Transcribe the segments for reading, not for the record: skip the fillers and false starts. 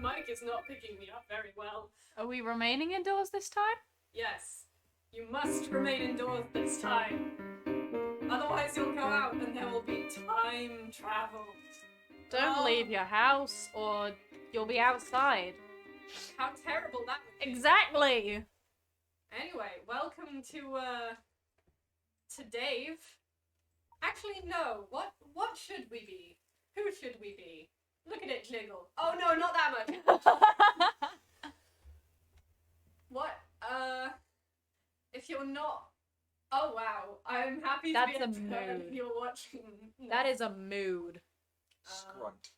mic is not picking me up very well. Are we remaining indoors this time? Yes. You must remain indoors this time. Otherwise you'll go out and there will be time travel. Don't leave your house or you'll be outside. How terrible that would be. Exactly! Anyway, welcome to Dave. Actually, no. What should we be? Who should we be? Look at it jiggle. Oh no, not that much. What? If you're not... Oh wow, I'm happy to be a turd if you're watching. No. That is a mood. Scrunt.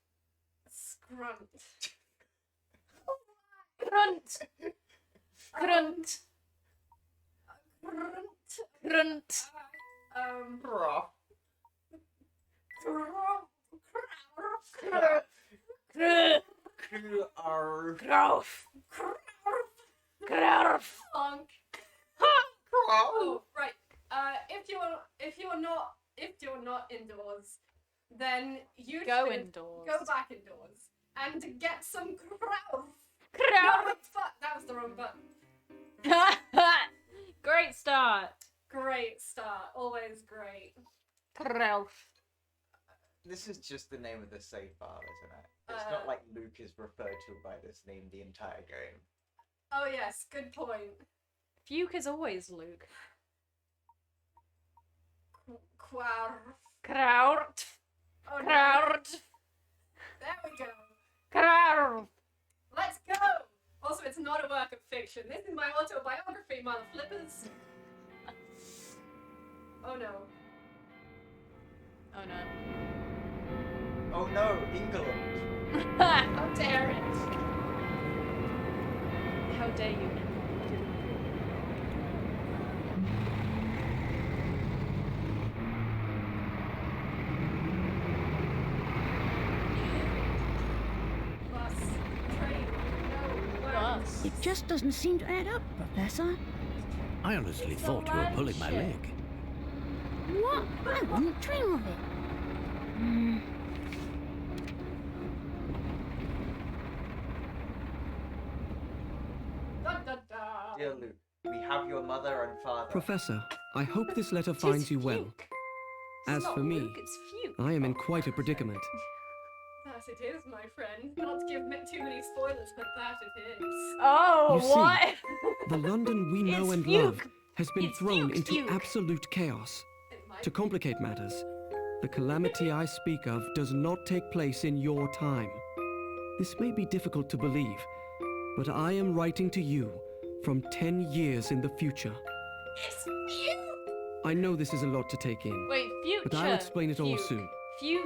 Scrunt. Grunt! Grunt! Grunt. Grunt! Bra. Growth! Growth! Honk. Oh, right. If you're not indoors, then you Go should indoors. go back indoors and get some growth. No, Growth! wait, fuck, that was the wrong button. Great start. Great start, always great. Growth. This is just the name of the save file, isn't it? It's not like Luke is referred to by this name the entire game. Oh yes, good point. Fuke is always Luke. Quar. Kraut. Oh no. Kraut. There we go. Kraut. Let's go! Also, it's not a work of fiction. This is my autobiography, mother flippers. Oh no. Oh no. Oh no, England! How dare it! How dare you? Bus, train, no, Bus. It just doesn't seem to add up, Professor. I honestly It's thought a you were pulling my landship. leg. What? I wouldn't dream of it. Hmm. Da, da, da. Dear Luke, we have your mother and father. Professor, I hope this letter Tis finds you well. Fuke. As It's not for me, Luke, it's Fuke. I am in quite a predicament. That it is, my friend. Not to give too many spoilers, but that it is. Oh, You see, what? The London we know It's and Fuke. love has been It's thrown Fuke, into Fuke. absolute chaos. It might To complicate matters, the calamity I speak of does not take place in your time. This may be difficult to believe, but I am writing to you from 10 years in the future. It's you! I know this is a lot to take in, Wait, Future. but I'll explain it all Fuke. soon. Fuke.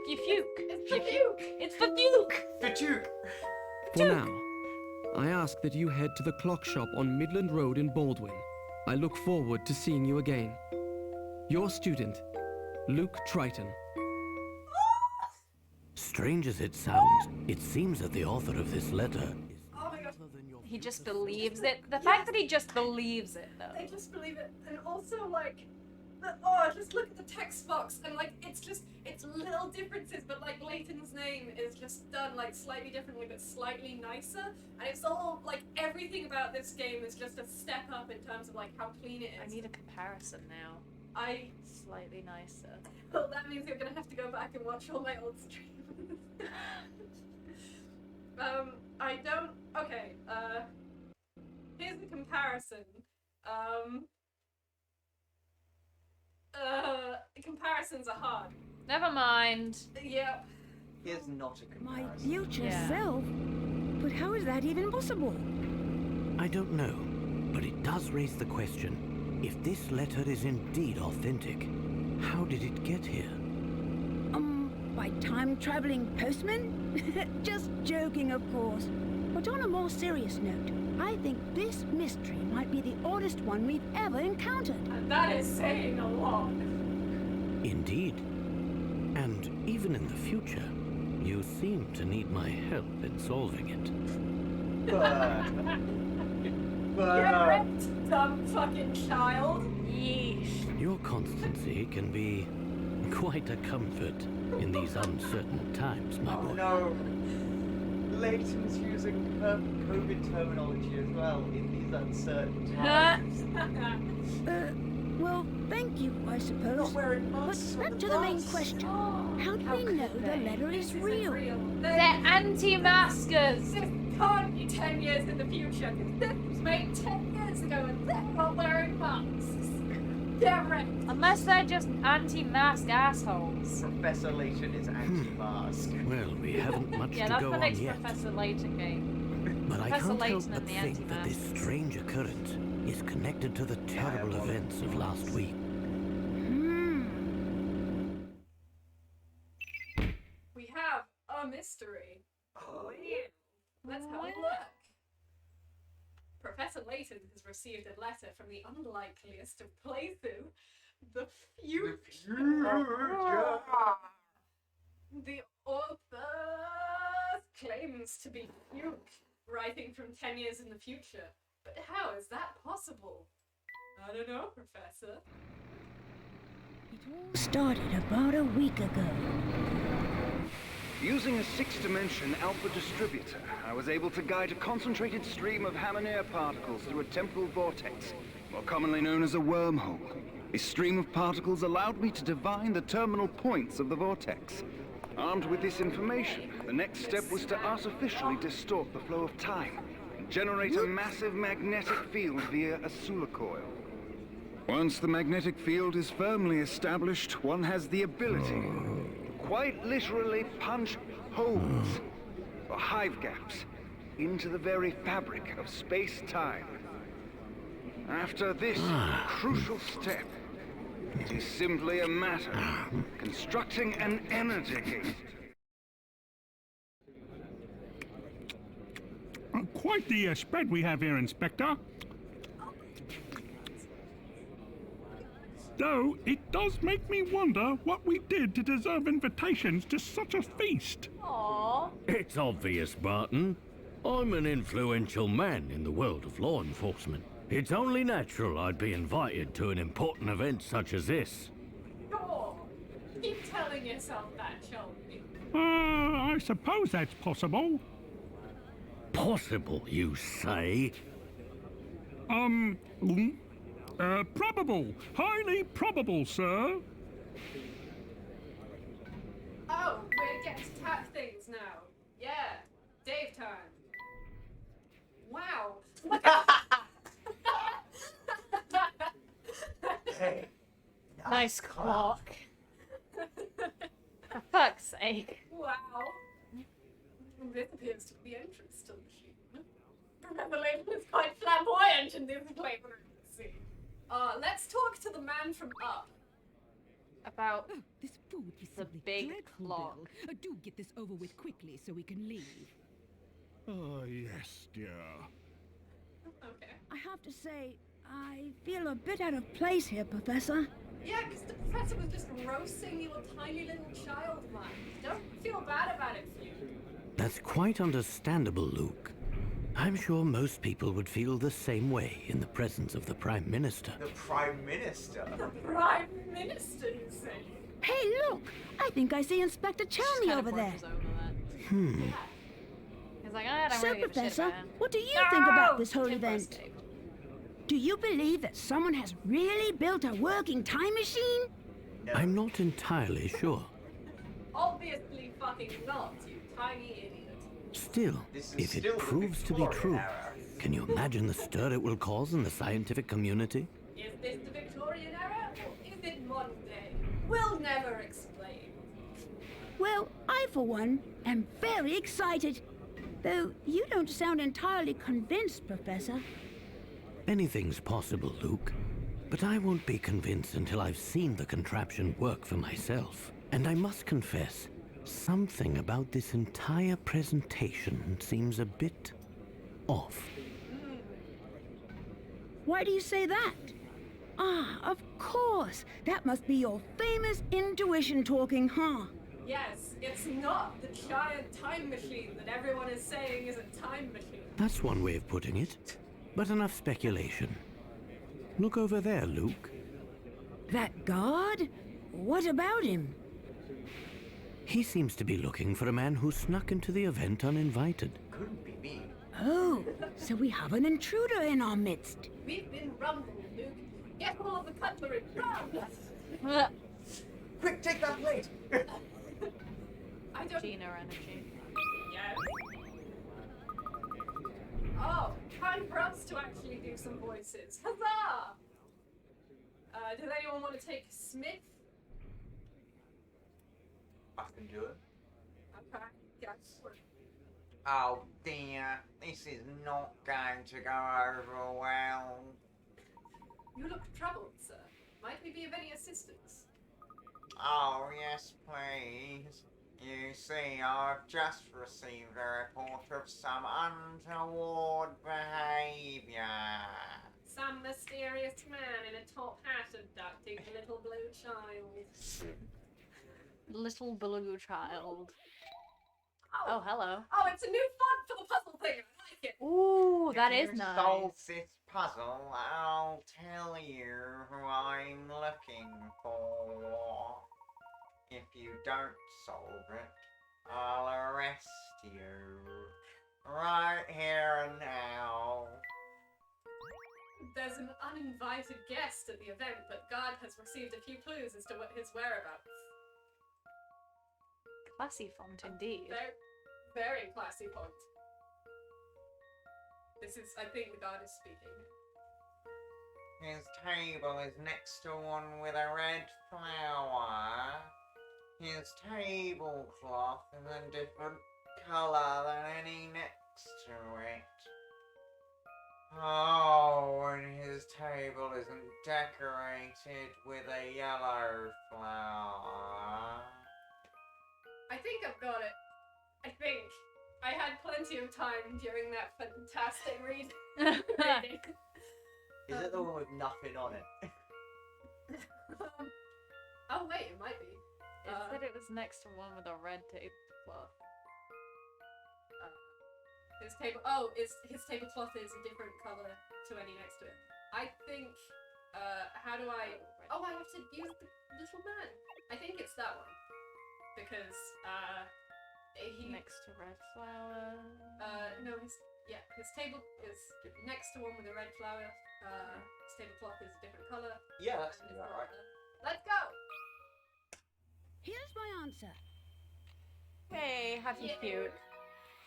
It's the Fuke! It's the Fuke! The Duke! For now, I ask that you head to the clock shop on Midland Road in Baldwin. I look forward to seeing you again. Your student, Luke Triton. Strange as it sounds, it seems that the author of this letter is Oh my god, other than your He just believes it. The fact that he just believes it, though. I just believe it. And also, like, just look at the text box, and like, it's little differences, but like, Leighton's name is just done like slightly differently, but slightly nicer. And it's all, like, everything about this game is just a step up in terms of like how clean it I is. need a comparison now. Slightly nicer. Well, that means you're gonna have to go back and watch all my old streams. I don't. Okay. Here's the comparison. Comparisons are hard. Never mind. Yep. Here's not a My comparison. future Yeah. self? But how is that even possible? I don't know, but it does raise the question, if this letter is indeed authentic, how did it get here? By time-traveling postman? Just joking, of course. But on a more serious note, I think this mystery might be the oddest one we've ever encountered. And that is saying a lot. Indeed. And even in the future, you seem to need my help in solving it. Burn. Get Burn. ripped, dumb fucking child. Yeesh. Your constancy can be quite a comfort in these uncertain times, my Oh boy. no. Layton's using COVID terminology as well in these uncertain times. Well, thank you, I suppose. Not wearing But masks on back the to the main bus. question. How do How we could know the they? letter This is isn't real? They're anti-maskers. This can't be 10 years in the future, because this was made 10 years ago and they're not wearing masks. They're right. Unless they're just anti-mask assholes. Professor Layton is anti-mask. Well, we haven't much Yeah, to that's go the on next yet. Professor Layton game. But I Professor can't help Layton but and the think that this anti-masks. strange occurrence is connected to the terrible events of last week. We have a mystery. Oh, Let's have a look. Professor Layton has received a letter from the unlikeliest of places, the future. The author claims to be Fuke, writing from 10 years in the future. But how is that possible? I don't know, Professor. It all started about a week ago. Using a six-dimension alpha distributor, I was able to guide a concentrated stream of Hammer particles through a temporal vortex, more commonly known as a wormhole. This stream of particles allowed me to divine the terminal points of the vortex. Armed with this information, the next step was to artificially distort the flow of time and generate a massive magnetic field via a Sula coil. Once the magnetic field is firmly established, one has the ability quite literally punch holes, or hive gaps, into the very fabric of space-time. After this crucial step, it is simply a matter of constructing an energy gate. Quite the spread we have here, Inspector. Though it does make me wonder what we did to deserve invitations to such a feast. Aww. It's obvious, Barton. I'm an influential man in the world of law enforcement. It's only natural I'd be invited to an important event such as this. Sure. Keep telling yourself that, Shelby. I suppose that's possible. Possible, you say? Probable. Highly probable, sir. Oh, we're getting to tap things now. Yeah, Dave time. Wow. Look at Hey, Nice clock. For fuck's sake. Wow. This appears to be the entrance to the machine. Professor Layton is quite flamboyant in this playroom. See. Let's talk to the man from Up. About Oh, this food is the simply big dreadful, clock. Bill. Do get this over with quickly so we can leave. Oh, yes, dear. Okay. I have to say, I feel a bit out of place here, Professor. Yeah, because the professor was just roasting your tiny little child mind. Don't feel bad about it, Fuke. That's quite understandable, Luke. I'm sure most people would feel the same way in the presence of the Prime Minister. the Prime Minister. The Prime Minister, you say? Hey, look! I think I see Inspector Chelney kind over of there. brushes over that. Hmm. He's like, I don't So, really give a shit Professor, about him. what do you think about No! this whole Tim event? Brusque. Do you believe that someone has really built a working time machine? No. I'm not entirely sure. Obviously fucking not, you tiny idiot. Still, This is if still it the proves to be Victorian true, era. can you imagine the stir it will cause in the scientific community? Is this the Victorian era, or is it modern day? We'll never explain. Well, I, for one, am very excited. Though you don't sound entirely convinced, Professor. Anything's possible, Luke. But I won't be convinced until I've seen the contraption work for myself. And I must confess, something about this entire presentation seems a bit off. Why do you say that? Ah, of course. That must be your famous intuition talking, huh? Yes, it's not the giant time machine that everyone is saying is a time machine. That's one way of putting it. But enough speculation. Look over there, Luke. That guard? What about him? He seems to be looking for a man who snuck into the event uninvited. Couldn't be me. Oh, so we have an intruder in our midst. We've been rumbled, Luke. Get all of the cutlery. Run! Quick, take that plate! I don't. Gina energy. Yes. Oh, time for us to actually do some voices. Huzzah! Does anyone want to take Smith? I can do it. Okay, yes. Oh dear, this is not going to go over well. You look troubled, sir. Might we be of any assistance? Oh yes, please. You see, I've just received a report of some untoward behaviour. Some mysterious man in a top hat abducting a little blue child. Little blue child. Oh, hello. Oh, it's a new font for the puzzle thing. I like it. Ooh, that If is you nice. solve this puzzle, I'll tell you who I'm looking for. If you don't solve it, I'll arrest you. Right here and now. There's an uninvited guest at the event, but God has received a few clues as to what his whereabouts. Classy font indeed. Very, very classy font. This is, I think, the God is speaking. His table is next to one with a red flower. His tablecloth is a different colour than any next to it. Oh, and his table isn't decorated with a yellow flower. I think I've got it. I think. I had plenty of time during that fantastic reading. Is it the one with nothing on it? Oh wait, it might be. It said it was next to one with a red tablecloth. His tablecloth is a different color to any next to it. I think. How do I? Oh, I have to use the little man. I think it's that one because he Next to red flower. no, his table is next to one with a red flower. His tablecloth is a different color. Yeah, that's and it's about not right. Let's go. Here's my answer. Hey, happy cute.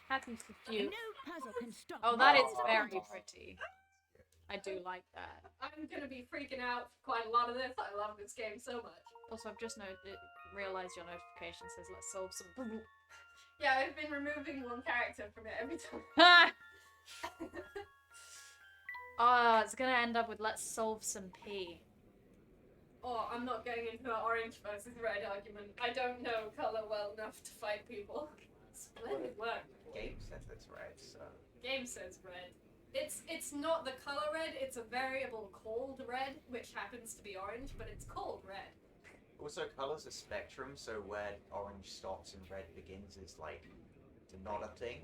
Happy cute. No puzzle can stop. Oh, that is Mrs. very Apprentice. pretty. I do like that. I'm gonna be freaking out for quite a lot of this. I love this game so much. Also, I've just realized your notification says let's solve some. Yeah, I've been removing one character from it every time. Oh, it's gonna end up with let's solve some pee. Oh, I'm not going into an orange versus red argument. I don't know color well enough to fight people. Splendid work. Game says it's red, so. Game says red. It's not the color red, it's a variable called red, which happens to be orange, but it's called red. Also, colour's a spectrum, so where orange stops and red begins is like not a thing.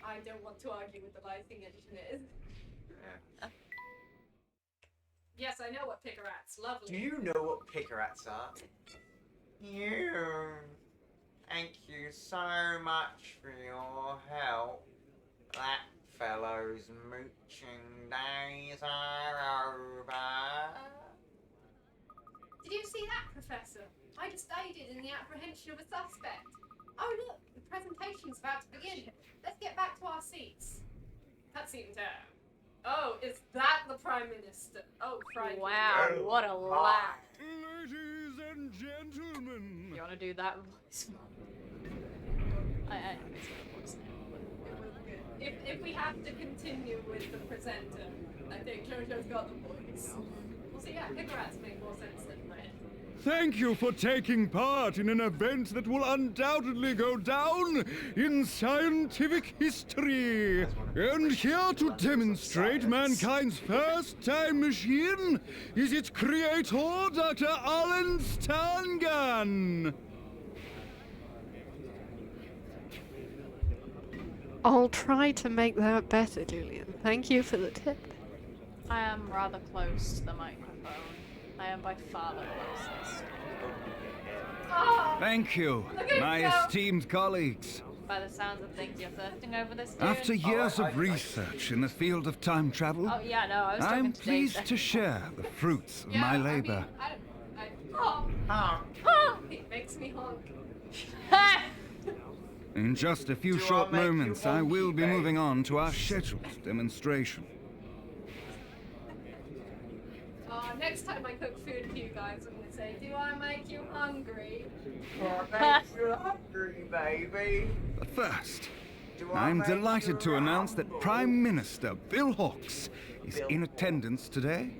I don't want to argue with the lighting engineers. Yeah. Yes, I know what Pickerats. Lovely. Do you know what Pickerats are? You. Thank you so much for your help. That fellow's mooching days are over. Did you see that, Professor? I just aided in the apprehension of a suspect. Oh look, the presentation's about to begin. Let's get back to our seats. Cutscene time. Oh, is that the Prime Minister? Oh, Friday. Wow, what a laugh. Ladies and gentlemen. You wanna do that voice? I guess that voice now. If we have to continue with the presenter, I think JoJo's got the voice. Well, see, yeah, Pickerats make more sense than red. Thank you for taking part in an event that will undoubtedly go down in scientific history. And here to demonstrate mankind's first time machine is its creator, Dr. Alan Stangan. I'll try to make that better, Julian. Thank you for the tip. I am rather close to the microphone. I am by far the closest. Oh! Thank you, Look at my it go. esteemed colleagues. By the sounds of things, you're thirsting over this, dude. After years of research in the field of time travel, Oh, yeah, no, I was talking I'm to Dave pleased then. to share the fruits of Yeah, my I labor. mean, honk. It makes me honk. In just a few Do I short make you moments, I will wonky, be babe? moving on to our scheduled demonstration. Next time I cook food for you guys, I'm gonna say, do I make you hungry? You're hungry, baby. But first, Do I I'm make delighted you to announce that humble? Prime Minister Bill Hawkes is Bill in attendance today.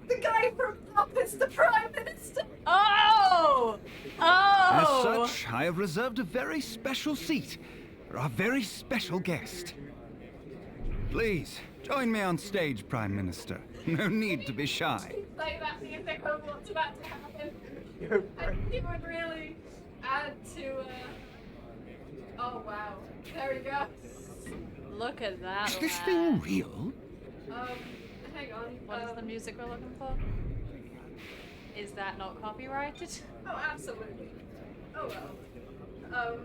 The guy from Up is the Prime Minister! Oh! As Oh! such, I have reserved a very special seat for our very special guest. Please, join me on stage, Prime Minister. No need to be shy. Say that music of what's about to happen. I think it would really add to, Oh, wow. There we go. Look at that. Is this lad. thing real? Hang on. What is the music we're looking for? Is that not copyrighted? Oh, absolutely. Oh, well.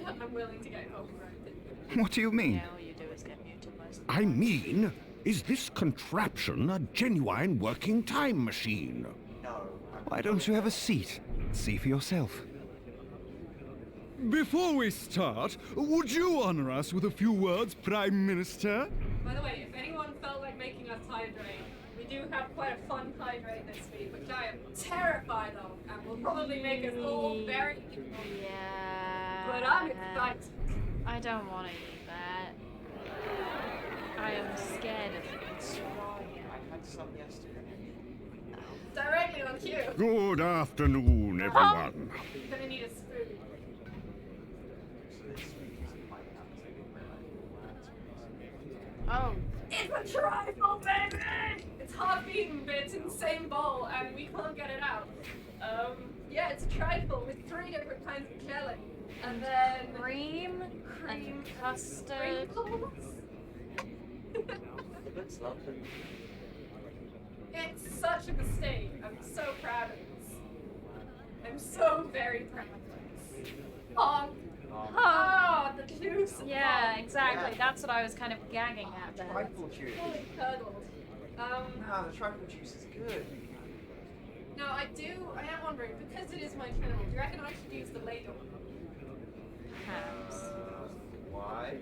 I'm willing to get copyrighted. What do you mean? Yeah, all you do is get muted most of the I time. mean, is this contraption a genuine working time machine? No. Why don't you have a seat? See for yourself. Before we start, would you honor us with a few words, Prime Minister? By the way, if anyone felt like making us hydrate, we do have quite a fun hydrate this week, which I am terrified of, and will probably make us all very ill. Yeah. But I'm excited. I don't want to eat that. I am scared of destroying I had some yesterday. Directly on cue. Good afternoon, everyone. You're gonna need a spoon. Oh. It's a trifle, baby! It's half-eaten, but it's in the same bowl, and we can't get it out. Yeah, it's a trifle with 3 different kinds of jelly. And then Cream and custard. sprinkles. It looks lovely. It's such a mistake. I'm so proud of this. I'm so very proud of this. Honk. Oh, the juice. of Yeah, honk. exactly. Yeah. That's what I was kind of gagging at there. Trifle juice. Fully curdled. No, the trifle juice is good. No, I am wondering, because it is my channel, do you reckon I should use the ladle? Perhaps. Why?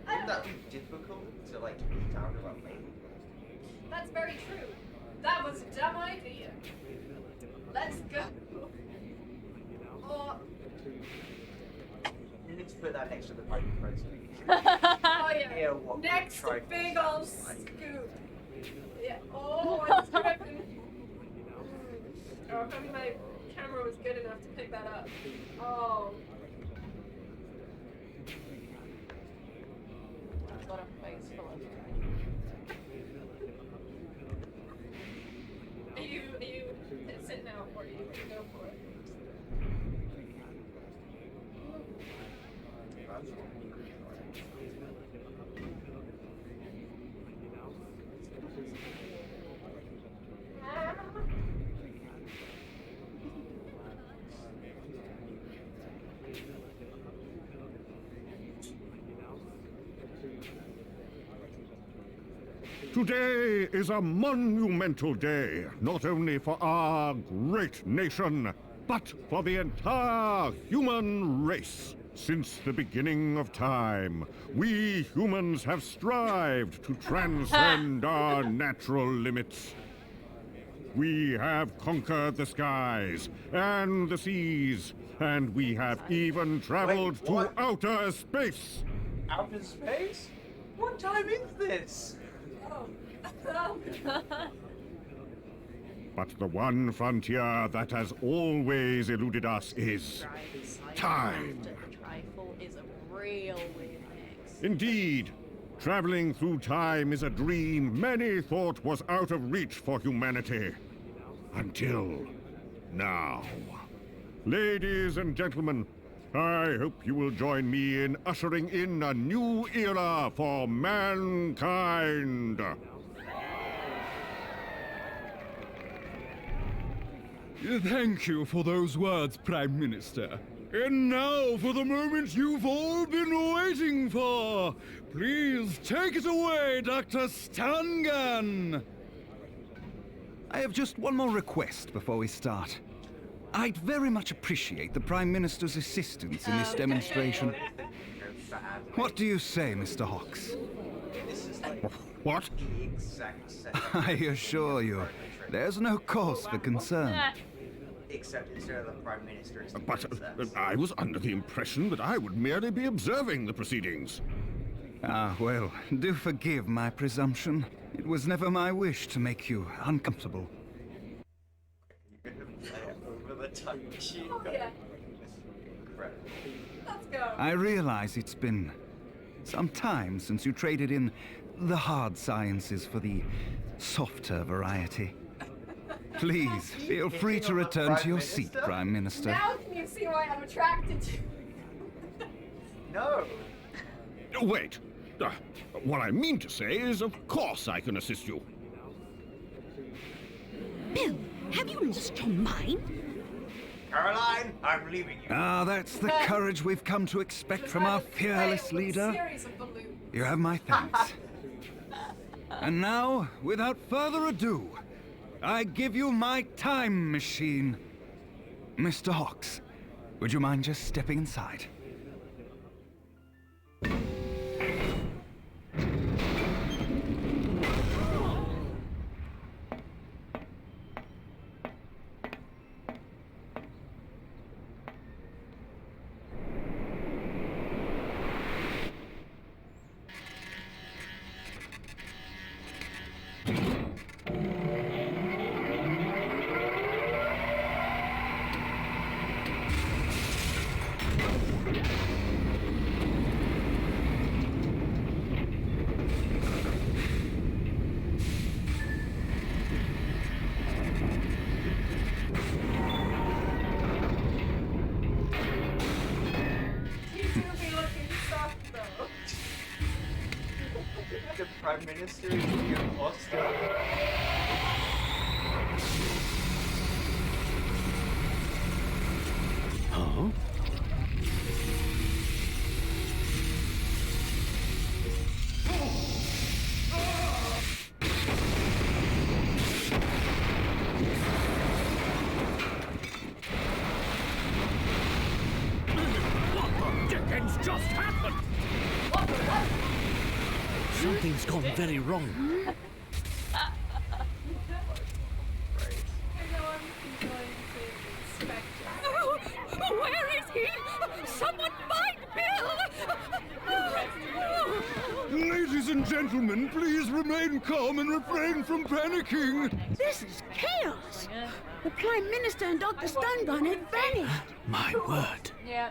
I Wouldn't don't that know. be difficult to like eat out of a plate? That's very true. That was a dumb idea. Let's go. Or, You need to put that next to the pipe of protein. oh yeah, Yeah, what next to trifle big ol' sounds like. scoop. Yeah, oh, it's dripping. Oh, if only my camera was good enough to pick that up. Oh. I've got a face full of. Are you sitting out or are you gonna go for it? Today is a monumental day, not only for our great nation, but for the entire human race. Since the beginning of time, we humans have strived to transcend our natural limits. We have conquered the skies and the seas, and we have even traveled Wait, to what? outer space. Outer space? What time is this? But the one frontier that has always eluded us is time. Trifle is a real weird mix. Indeed, traveling through time is a dream many thought was out of reach for humanity. Until now. Ladies and gentlemen, I hope you will join me in ushering in a new era for mankind. Thank you for those words, Prime Minister. And now for the moment you've all been waiting for. Please take it away, Dr. Stangan. I have just one more request before we start. I'd very much appreciate the Prime Minister's assistance in this demonstration. What do you say, Mr. Hawks? This is like What? the exact same. I assure you, there's no cause for concern. Except instead of the Prime Minister, it's the But princess. I was under the impression that I would merely be observing the proceedings. Ah, well, do forgive my presumption. It was never my wish to make you uncomfortable. You're gonna play it over the time machine. Oh, yeah. Incredible. Let's go. I realize it's been some time since you traded in the hard sciences for the softer variety. Please, feel free to return to your seat, Prime Minister. Now can you see why I'm attracted to you? No! Wait. What I mean to say is, of course I can assist you. Bill, have you lost your mind? Caroline, I'm leaving you. Ah, that's the courage we've come to expect from our fearless leader. Series of balloons. You have my thanks. And now, without further ado, I give you my time machine. Mr. Hawks, would you mind just stepping inside? You do be looking soft though. The Prime Minister is the imposter. Huh? Dickens just happened! Something's gone very wrong. I know I'm going to inspect it. Oh, where is he? Someone find Bill! Ladies and gentlemen, please remain calm and refrain from panicking. This is chaos. The Prime Minister and Dr. Stungun had vanished. My word. Yeah.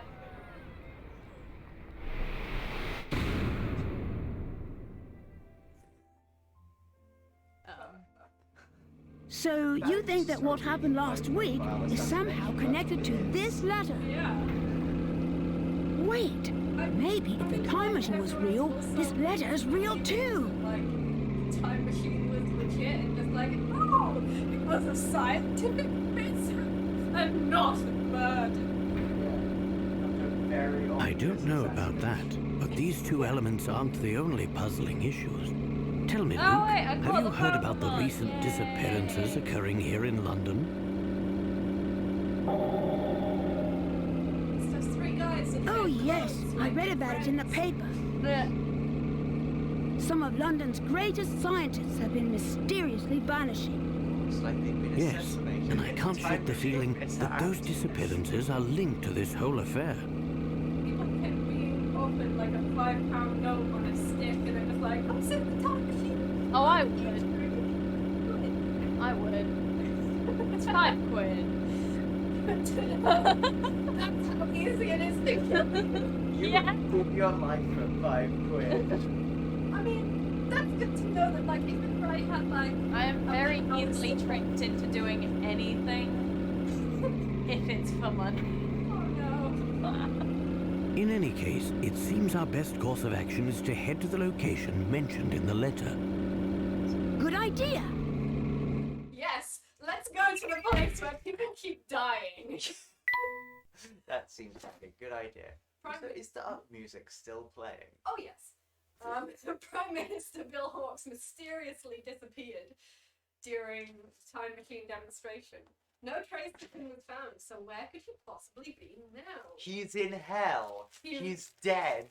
So you think that what happened last week is somehow connected to this letter? Yeah. Wait, maybe if the time machine was real, this letter is real too. Like, the time machine was legit and just like, oh, it was a scientific reason and not a bird. I don't know about that, but these two elements aren't the only puzzling issues. Tell me, Luke, Oh, wait, I have caught you the heard about the Pokemon. recent Yay. disappearances occurring here in London? It's just three guys. that Oh get yes, close, I like read about it in the friends. paper. Yeah. Some of London's greatest scientists have been mysteriously vanishing. Looks like they've been Yes, assassinated. and I can't Time shake the machine feeling gets that those act. disappearances are linked to this whole affair. People kept being offered like a £5 note on a stick and it was like, I'm sitting the time machine. Oh, I would. I would. It's £5. That's how easy it is to kill you. You Yeah. would give your life for £5. I mean, that's good to know that like even if I had like I am very easily tricked into doing anything if it's for money. oh no. In any case, it seems our best course of action is to head to the location mentioned in the letter. Good idea. Yes, let's go to the place where people keep dying. That seems like a good idea. Prime So is the up music still playing? Oh yes. The Prime Minister Bill Hawkes mysteriously disappeared during the Time Machine demonstration. No trace of him was found, so where could he possibly be now? He's in hell. He's- He's dead.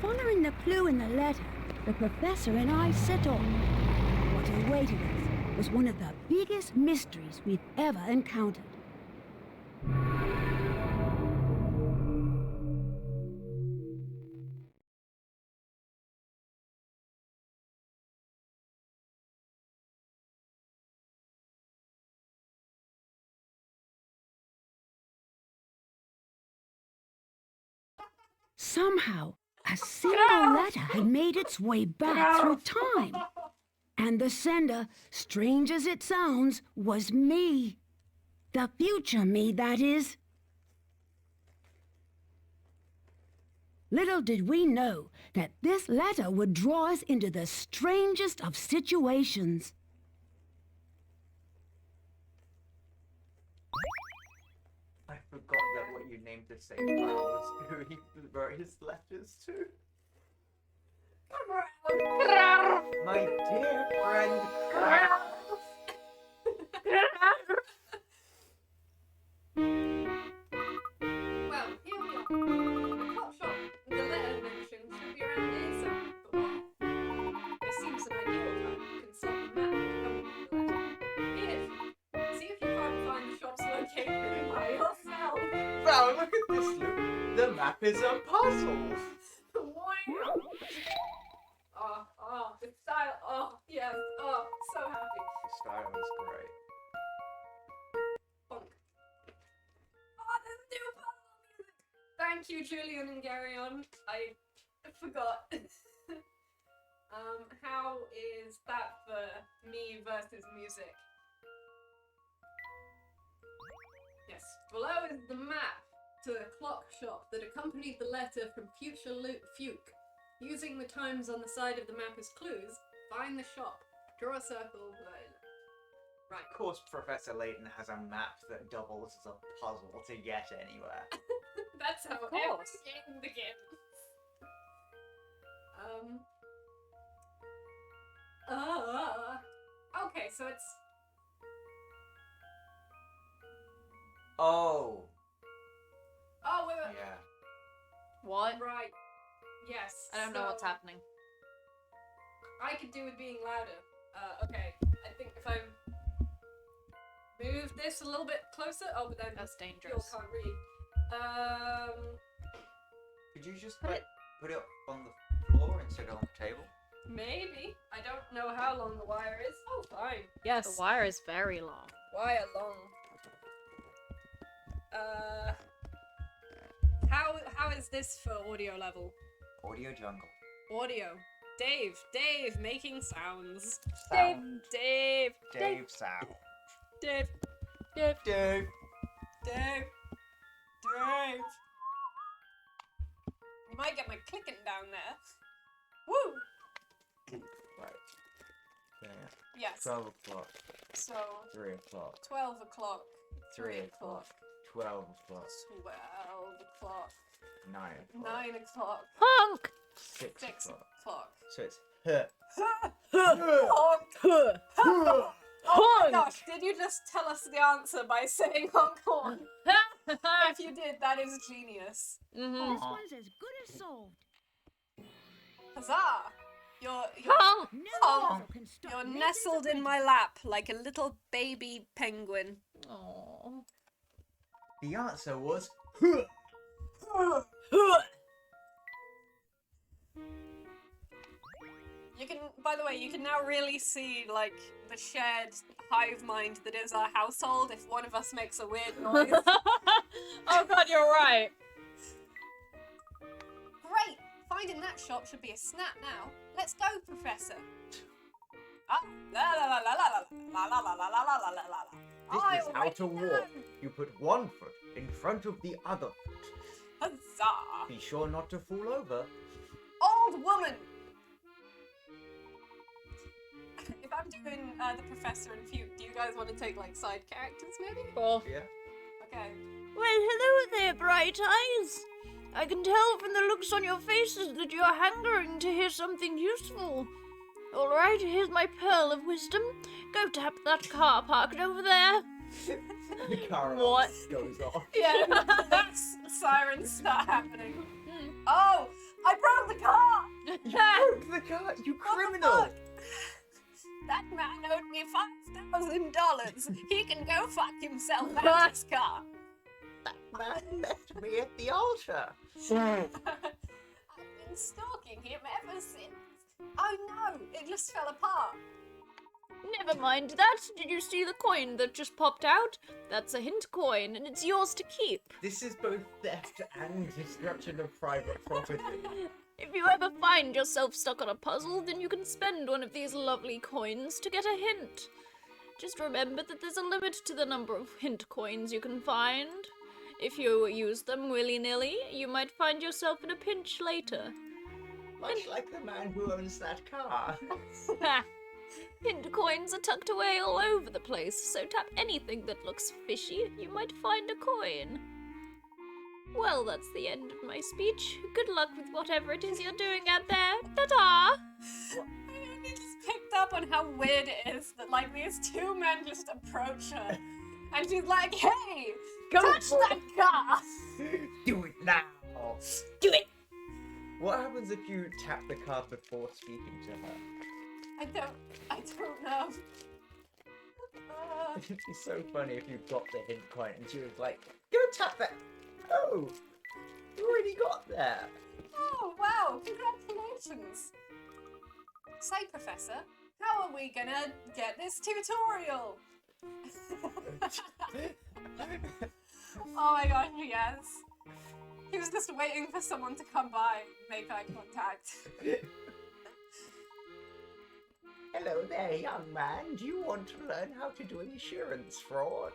Following the clue in the letter, the professor and I set off. What awaited us was one of the biggest mysteries we've ever encountered. Somehow, a single letter had made its way back through time. And the sender, strange as it sounds, was me. The future me, that is. Little did we know that this letter would draw us into the strangest of situations. I forgot that what you named the same file was who he wrote his letters to. My dear friend. Well, here we are. The clock shop the letter mentioned should be around here somewhere, but where? This seems an ideal time to consult the map that accompanied the letter. Here, see if you can't find the shop's location by yourself. Wow, look at this, Luke. The map is a puzzle. The style, yes, so happy. The style is great. Bonk. There's new puzzle music! Thank you, Julian and Garyon. I forgot. How is that for me versus music? Yes, below is the map to the clock shop that accompanied the letter from future Fuke. Using the times on the side of the map as clues, find the shop, draw a circle, right. Of course, Professor Layton has a map that doubles as a puzzle to get anywhere. That's how every game begins. Okay, so it's... Oh. Oh, wait. Yeah. What? Right. Yes. I don't know what's happening. I could do with being louder. Okay. I think if I move this a little bit closer... Oh, but then That's you dangerous. can't read. Could you just put it on the floor instead of on the table? Maybe. I don't know how long the wire is. Oh, fine. Yes. The wire is very long. Wire long. How is this for audio level? Audio jungle. Audio. Dave, making sounds. Sound. Dave. Sound. Dave. You might get my clicking down there. Woo! Right. There. Yes. 12 o'clock. So, 3 o'clock. 12 o'clock. 3 o'clock. 12 o'clock. 12 o'clock. 9 o'clock. 9 o'clock. Honk! 6 6 o'clock. o'clock. So it's huh. Honk! Oh my gosh, did you just tell us the answer by saying honk honk? If you did, that is genius. This one's as good as solved. Huzzah! You're Honk! No Honk. puzzle can stop You're Nathan's nestled in my lap like a little baby penguin. Aww. The answer was You can, by the way, you can now really see, like, the shared hive mind that is our household if one of us makes a weird noise. Oh god, you're right. Great! Finding that shop should be a snap now. Let's go, Professor. Ah, la la la la la la la la la la la la la la la. I This is how already to know. walk. You put one foot in front of the other foot. Huzzah! Be sure not to fall over. Old woman! If I'm doing the professor and Fuke, do you guys want to take like side characters maybe? Cool. Yeah. Okay. Well, hello there, Bright Eyes. I can tell from the looks on your faces that you're hungering to hear something useful. All right, here's my pearl of wisdom. Go tap that car parked over there. The car What? goes off. Yeah, police sirens start happening. Oh, I broke the car! Broke the car, you What the criminal! fuck? That man owed me $5,000. He can go fuck himself out his car. That man left me at the altar. I've been stalking him ever since. Oh no, it just fell apart. Never mind that. Did you see the coin that just popped out? That's a hint coin, and it's yours to keep. This is both theft and destruction of private property. If you ever find yourself stuck on a puzzle, then you can spend one of these lovely coins to get a hint. Just remember that there's a limit to the number of hint coins you can find. If you use them willy-nilly, you might find yourself in a pinch later. Much like the man who owns that car. Hint coins are tucked away all over the place, so tap anything that looks fishy, you might find a coin. Well, that's the end of my speech. Good luck with whatever it is you're doing out there. Ta-ta! I just picked up on how weird it is that like these two men just approach her. And she's like, hey, touch that car! Do it now! Do it! What happens if you tap the card before speaking to her? I don't know. It'd be so funny if you got the hint coin and she was like, go tap that! Oh! You already got there! Oh, wow, congratulations! Say, Professor, how are we gonna get this tutorial? Oh my gosh, yes. He was just waiting for someone to come by and make eye contact. Hello there, young man. Do you want to learn how to do insurance fraud?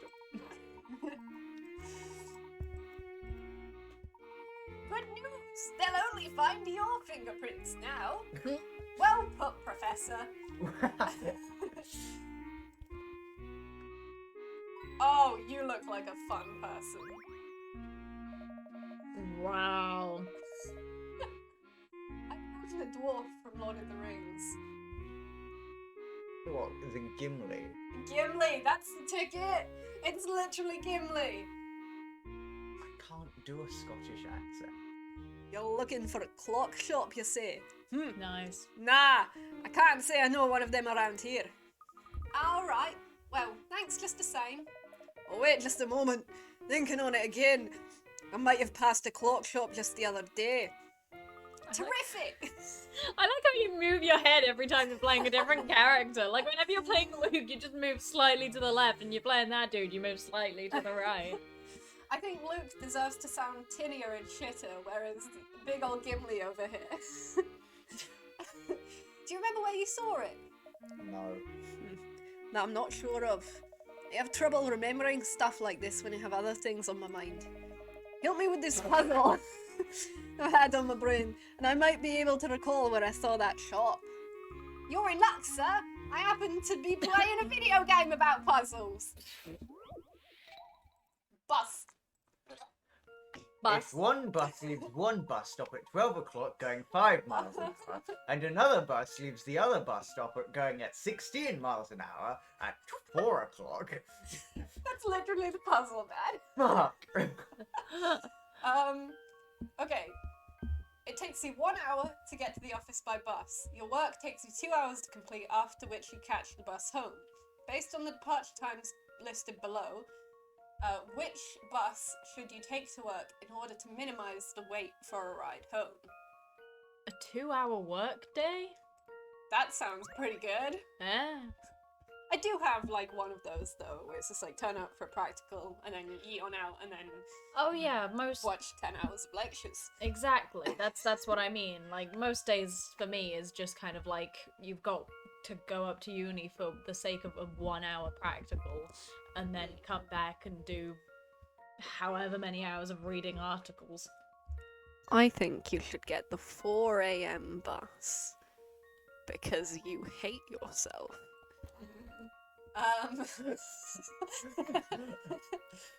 Good news! They'll only find your fingerprints now. Well put, Professor. Oh, you look like a fun person. Wow. I imagine a dwarf from Lord of the Rings. What, is it Gimli? Gimli, that's the ticket! It's literally Gimli! I can't do a Scottish accent. You're looking for a clock shop, you say? Nice. Nah, I can't say I know one of them around here. Alright, well, thanks just the same. Oh, wait just a moment. Thinking on it again. I might have passed a clock shop just the other day. Terrific! I like how you move your head every time you're playing a different character. Like, whenever you're playing Luke, you just move slightly to the left, and you're playing that dude, you move slightly to the right. I think Luke deserves to sound tinnier and shitter, whereas big old Gimli over here. Do you remember where you saw it? No. That I'm not sure of. I have trouble remembering stuff like this when I have other things on my mind. Help me with this puzzle I've had on my brain, and I might be able to recall where I saw that shop. You're in luck, sir. I happen to be playing a video game about puzzles. Bust. If one bus leaves one bus stop at 12 o'clock going 5 miles an hour, and another bus leaves the other bus stop going at 16 miles an hour at 4 o'clock. That's literally the puzzle, Dad. Fuck! Okay. It takes you 1 hour to get to the office by bus. Your work takes you 2 hours to complete, after which you catch the bus home. Based on the departure times listed below, which bus should you take to work in order to minimize the wait for a ride home? A 2-hour work day? That sounds pretty good. Yeah. I do have like one of those though, where it's just like turn up for practical and then eat on out and then Oh yeah, most watch 10 hours of lectures. exactly. That's what I mean. Like most days for me is just kind of like you've got to go up to uni for the sake of a 1 hour practical, and then come back and do however many hours of reading articles. I think you should get the 4 a.m. bus because you hate yourself.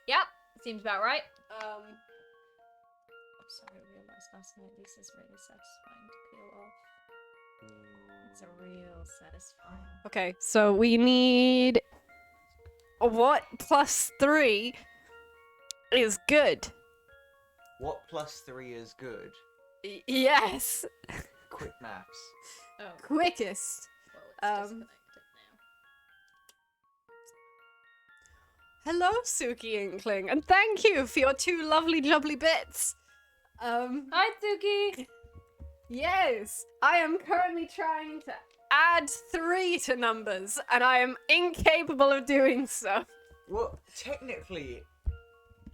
Yep, seems about right. I'm sorry, I realised last night this is really satisfying to peel off. It's a real satisfying. Okay, so we need what plus 3 is good. What plus 3 is good? Yes. Quick maths. Oh, Quickest. well, it's disconnected Hello, Suki Inkling, and thank you for your 2 lovely jubbly bits. Hi, Suki! Yes, I am currently trying to add 3 to numbers, and I am incapable of doing so. Well, technically,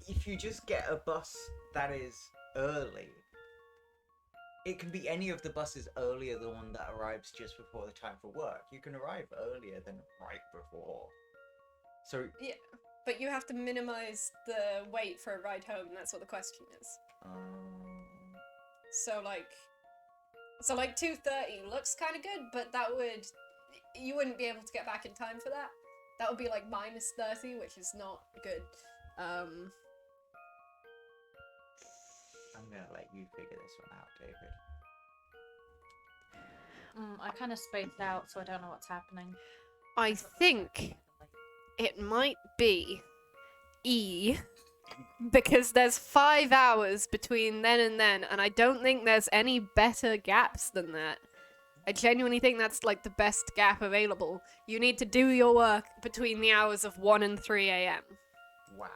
if you just get a bus that is early, it can be any of the buses earlier than one that arrives just before the time for work. You can arrive earlier than right before. So Yeah, but you have to minimize the wait for a ride home. That's what the question is. So like 2:30 looks kind of good, but you wouldn't be able to get back in time for that. That would be like -30, which is not good. I'm gonna let you figure this one out, David. I kind of spaced out, so I don't know what's happening. I think it might be E, because there's 5 hours between then, and I don't think there's any better gaps than that. I genuinely think that's like the best gap available. You need to do your work between the hours of 1 and 3 a.m. Wow.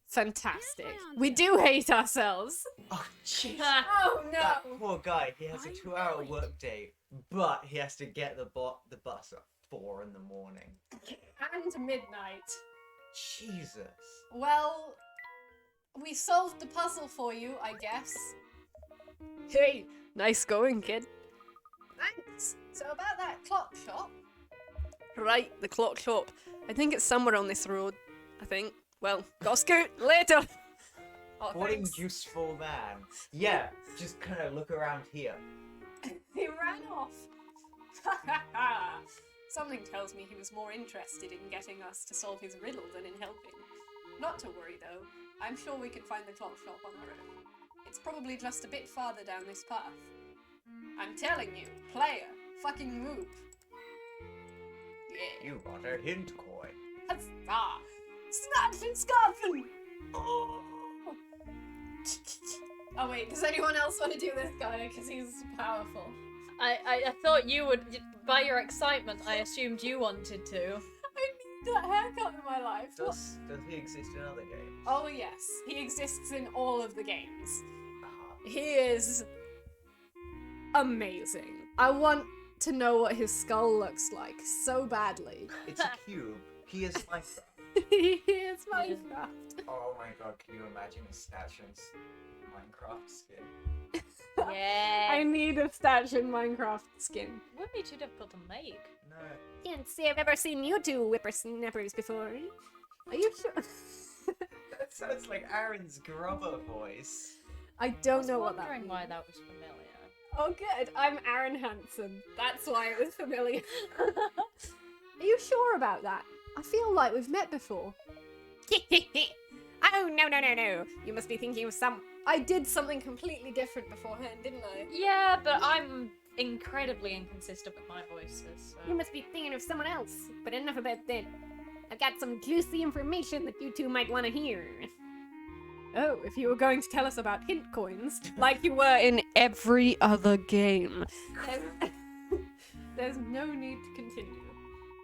Fantastic. We do hate ourselves. Oh, jeez. Oh no! That poor guy, he has a 2-hour workday, but he has to get the bus at 4 in the morning. And midnight. Jesus. Well, we solved the puzzle for you, I guess. Hey, nice going, kid. Thanks. So about that clock shop. Right, the clock shop. I think it's somewhere on this road, I think. Well, gotta scoot, later! Oh, What thanks. a useful man. Yeah, just kind of look around here. He ran off. Something tells me he was more interested in getting us to solve his riddle than in helping. Not to worry though, I'm sure we can find the clock shop on our own. It's probably just a bit farther down this path. I'm telling you, player, fucking move. Yeah. You got a hint coin. Huzzah! Snaps and scarfing! Oh wait, does anyone else want to do this guy? Because he's powerful. I thought you would, by your excitement, I assumed you wanted to. I need that haircut in my life. Does he exist in other games? Oh yes, he exists in all of the games. Uh-huh. He is amazing. I want to know what his skull looks like so badly. It's a cube. He is Minecraft. He is Minecraft. Oh my god, can you imagine a Statchion's Minecraft skin? Yeah. I need a statue in Minecraft skin. Wouldn't be too difficult to make. No. Can't say I've ever seen you two whippersnappers before. Are you sure? That sounds like Aaron's Grubber voice. I don't know what that wondering means. why that was familiar. Oh good, I'm Aaron Hansen. That's why it was familiar. Are you sure about that? I feel like we've met before. Oh, no. You must be thinking of I did something completely different beforehand, didn't I? Yeah, but I'm incredibly inconsistent with my voices. So. You must be thinking of someone else, but enough about that. I've got some juicy information that you two might want to hear. Oh, if you were going to tell us about hint coins, like you were in every other game. There's no need to continue.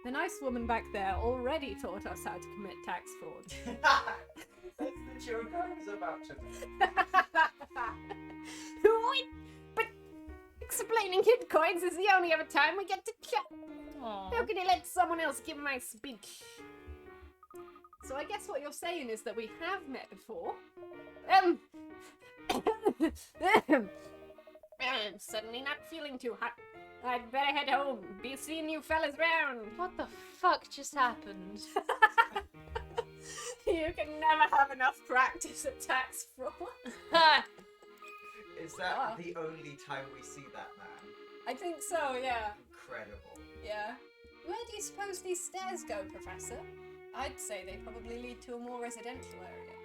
The nice woman back there already taught us how to commit tax fraud. That's the joke I was about to What? But explaining hint coins is the only other time we get to chat. Aww. How can you let someone else give my speech? So I guess what you're saying is that we have met before. I'm suddenly not feeling too hot. I'd better head home. Be seeing you fellas round. What the fuck just happened? You can never have enough practice at tax fraud. Is that the only time we see that man? I think so, yeah. Incredible. Yeah. Where do you suppose these stairs go, Professor? I'd say they probably lead to a more residential area.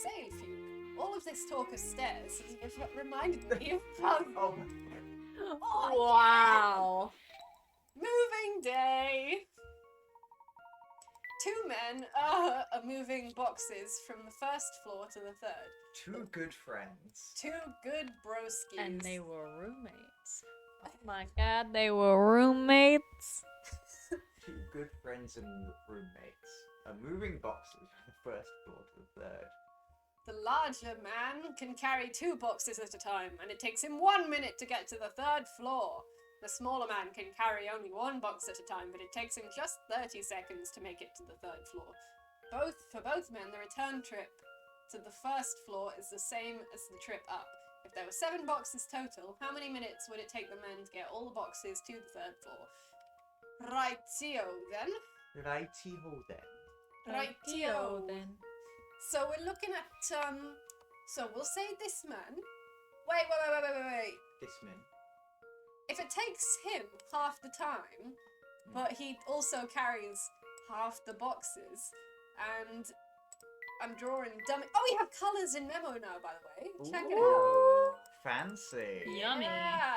Say, Fuke, all of this talk of stairs has reminded me of Oh my Oh, Wow. yeah. Moving day. Two men are moving boxes from the first floor to the third. Two good friends. Two good broskies. And they were roommates. Oh my god, they were roommates. Two good friends and roommates are moving boxes from the first floor to the third. The larger man can carry 2 boxes at a time, and it takes him 1 minute to get to the third floor. The smaller man can carry only 1 box at a time, but it takes him just 30 seconds to make it to the third floor. For both men, the return trip to the first floor is the same as the trip up. If there were 7 boxes total, how many minutes would it take the men to get all the boxes to the third floor? Rightio then. Righty-ho then. Rightio then. So we're looking at, so we'll say this man. Wait. This man. If it takes him half the time, but he also carries half the boxes, and I'm drawing dummy. Oh, we have colours in Memo now, by the way. Check it out. Fancy. Yummy. Yeah.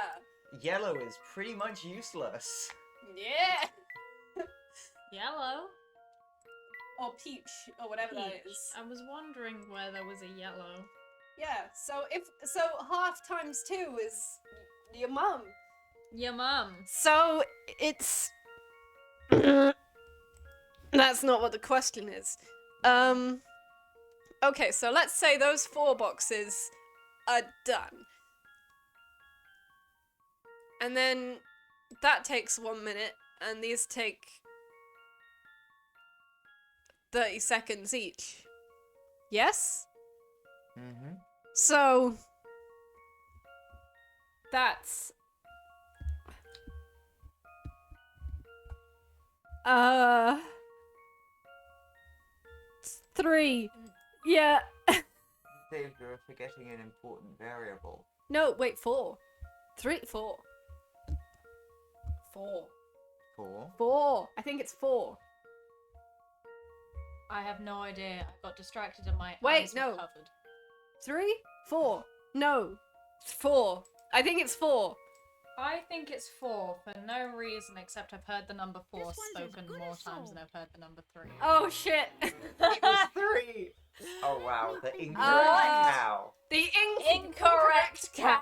Yellow is pretty much useless. Yeah. Yellow? Or peach, or whatever that is. I was wondering where there was a yellow. Yeah. So half times 2 is your mum. Your mum. So it's that's not what the question is. Okay, so let's say those 4 boxes are done. And then that takes 1 minute, and these take 30 seconds each. Yes? Mm-hmm. So that's 3. Yeah. Dave, you're forgetting an important variable. No, wait, 4. 3, 4. 4. 4. 4. I think it's 4. I have no idea. I got distracted and my Wait, eyes were no. covered. 3? 4. No. 4. I think it's 4. I think it's 4 for no reason except I've heard the number 4 This one's as spoken good more as times sold. than I've heard the number 3. Oh shit. It was 3! Oh wow, the incorrect cow. The Incorrect cow.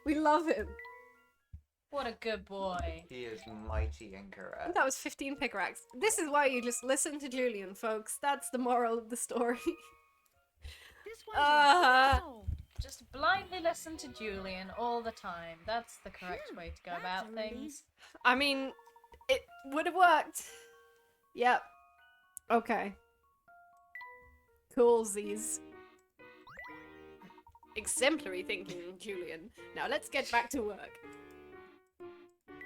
We love him. What a good boy. He is mighty incorrect. That was 15 pickaxe. This is why you just listen to Julian, folks. That's the moral of the story. This one's as good as Uh, sold. Just blindly listen to Julian all the time. That's the correct way to go That's about a things. relief. I mean, it would have worked. Yep. Okay. Coolsies. Exemplary thinking, Julian. Now let's get back to work.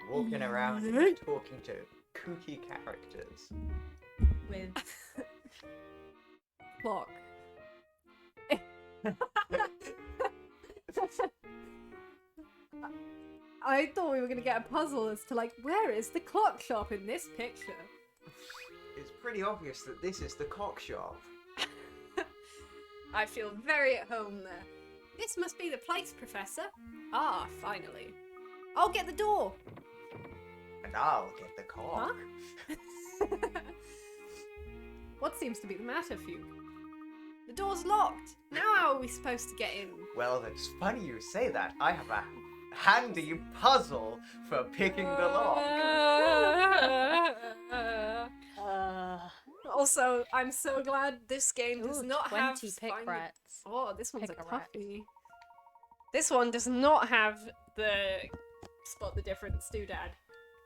Walking around and talking to kooky characters. With Clock. I thought we were gonna get a puzzle as to, like, where is the clock shop in this picture? It's pretty obvious that this is the cock shop. I feel very at home there. This must be the place, Professor. Ah, finally. I'll get the door. And I'll get the cock. Huh? What seems to be the matter, Fuke? The door's locked. Now how are we supposed to get in? Well, it's funny you say that. I have a handy puzzle for picking the lock. Also, I'm so glad this game does Ooh, not 20 have pick find- rats. Oh, this one's a Pick a rat. toughie. This one does not have the spot the difference doodad.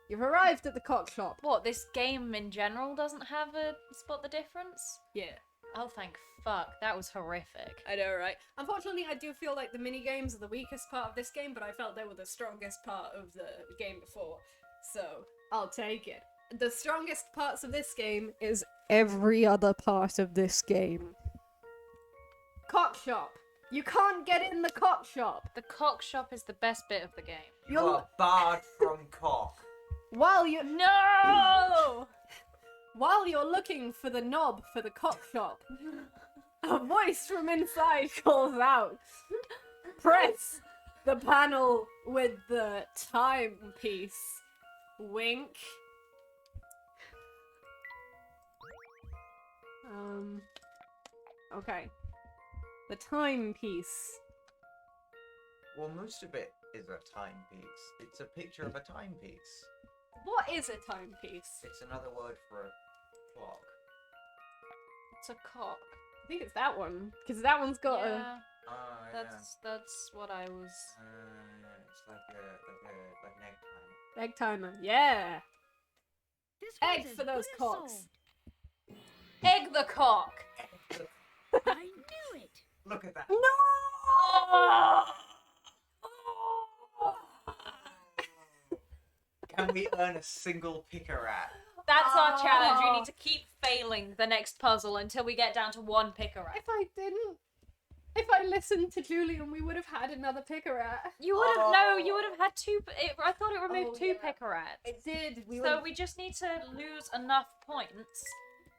You've arrived at the cock shop. What, this game in general doesn't have a spot the difference? Yeah. Oh, thank fuck. That was horrific. I know, right? Unfortunately, I do feel like the mini games are the weakest part of this game, but I felt they were the strongest part of the game before. So, I'll take it. The strongest parts of this game is every other part of this game. Cock shop. You can't get in the cock shop. The cock shop is the best bit of the game. You are barred from cock. While you No! while you're looking for the knob for the cock shop, a voice from inside calls out, "Press the panel with the timepiece." Wink. Okay. The timepiece. Well, most of it is a timepiece. It's a picture of a timepiece. What is a timepiece? It's another word for a clock. It's a cock. I think it's that one, because that one's got Yeah, Oh, yeah. that's what I was. It's like an egg time. a egg timer. Yeah. This Egg was for as those good as cocks. sold. Egg the cock! I knew it. Look at that. Can we earn a single picker at? That's our challenge. We need to keep failing the next puzzle until we get down to one picker at. If I listened to Julian, we would have had another picker at. You would have no. You would have had two. I thought it removed two yeah. picker ats. It did. So we just need to lose enough points.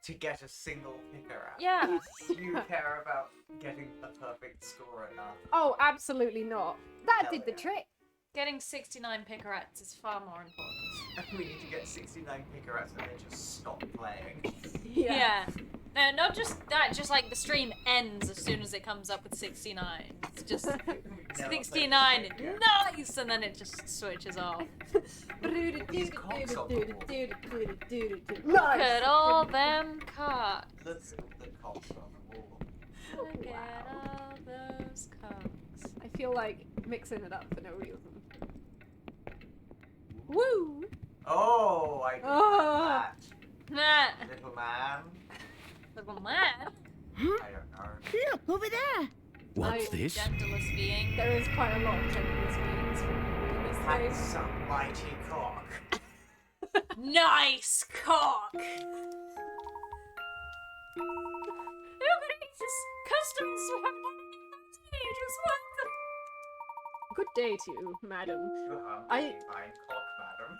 To get a single picker at. Yeah. Do you care about getting a perfect score enough? Oh, absolutely not. That Hell did the yeah. trick. Getting 69 picker ats is far more important. We need to get 69 picker ats and then just stop playing. Yeah. No, not just that. Just like the stream ends as soon as it comes up with 69. It's just 69. Nice, and then it just switches off. These cocks on the wall. Look at all them cocks. Look at the cocks on the wall. Look at all those cocks. I feel like mixing it up for no reason. Woo! Oh, I did Ah. that. Little man. Little man. I don't know. Look, over there. What's this? Gentlest being. There is quite a lot of gentlest beings in this place. Handsome, mighty cock. Nice cock. Look at this. Customers who have just welcome. Good day to you, madam. Fine cock, madam.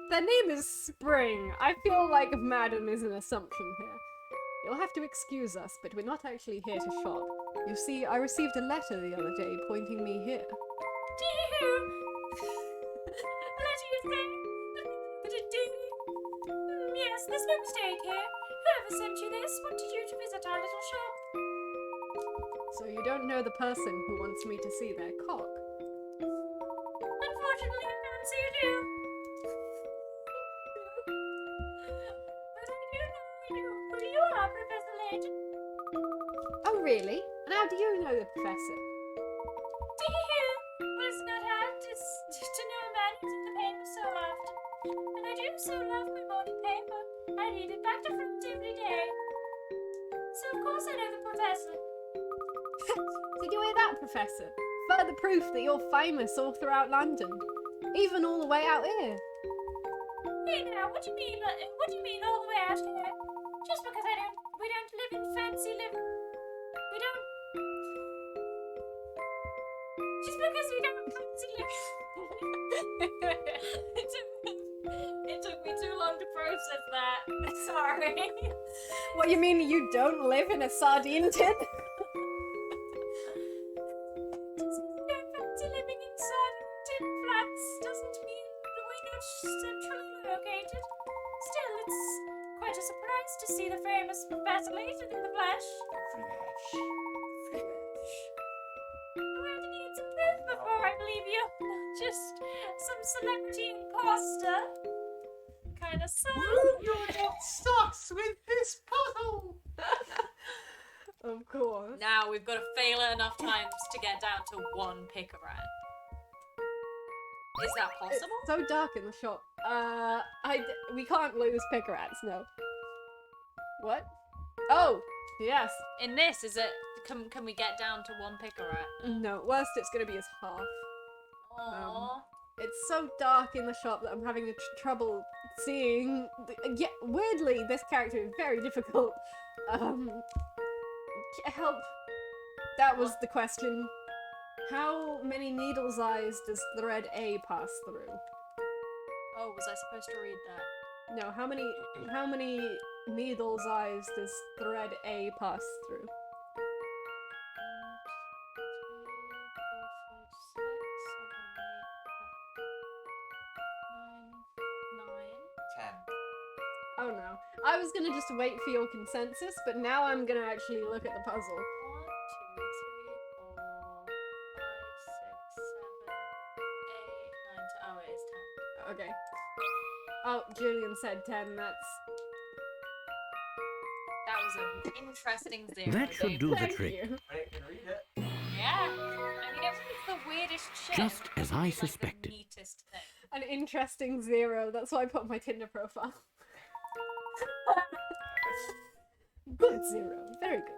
Their name is Spring. I feel like madam is an assumption here. You'll have to excuse us, but we're not actually here to shop. You see, I received a letter the other day pointing me here. Do you? What do you think? But it do? Yes, there's no mistake here. Whoever sent you this wanted you to visit our little shop. So you don't know the person who wants me to see their cock? Unfortunately, I can't say you do. But I do know who you are, Professor Layton. Oh, really? And how do you know the professor? Do you? Well, it's not hard to know a man who's in the paper so often. And I do so love my morning paper. I read it back to front every day. So of course I know the professor. Did you hear that, Professor? Further proof that you're famous all throughout London. Even all the way out here. Hey now, what do you mean? What do you mean all the way out here? Just because we don't live in fancy living. We don't. Just because we don't fancy living. It took me too long to process that. Sorry. What, you mean you don't live in a sardine tin? Just because we don't fancy living in tin flats doesn't mean that we're not centrally located. Still, it's quite a surprise to see the famous Professor Layton in the flesh. I'm going to need some proof before I believe you. Not just some celebrity imposter. Kind of sad. You're not sus with this puzzle. Of course. Now we've got to fail it enough times to get down to one picker rat. Is that possible? It's so dark in the shop. We can't lose picker rats, no. What? Oh, yes. In this, is it? Can we get down to one picker rat? No, worst it's gonna be is half. Aww. It's so dark in the shop that I'm having trouble seeing. Yeah, weirdly, this character is very difficult. Help. That was the question. How many needle's eyes does thread A pass through? Oh, was I supposed to read that? No, how many needle's eyes does thread A pass through? 10. Oh no. I was gonna just wait for your consensus, but now I'm gonna actually look at the puzzle. 1, 2, 3, 4, 5, 6, 7, 8, 9, 10. Oh, it is 10. Okay. Oh, Julian said 10, that's... That was an interesting zero. That should do the Thank trick. you. I can read it. Yeah. I mean, it's the weirdest shit. Just as I Like suspected. the neatest thing. An interesting 0, that's why I put on my Tinder profile. Good 0, very good.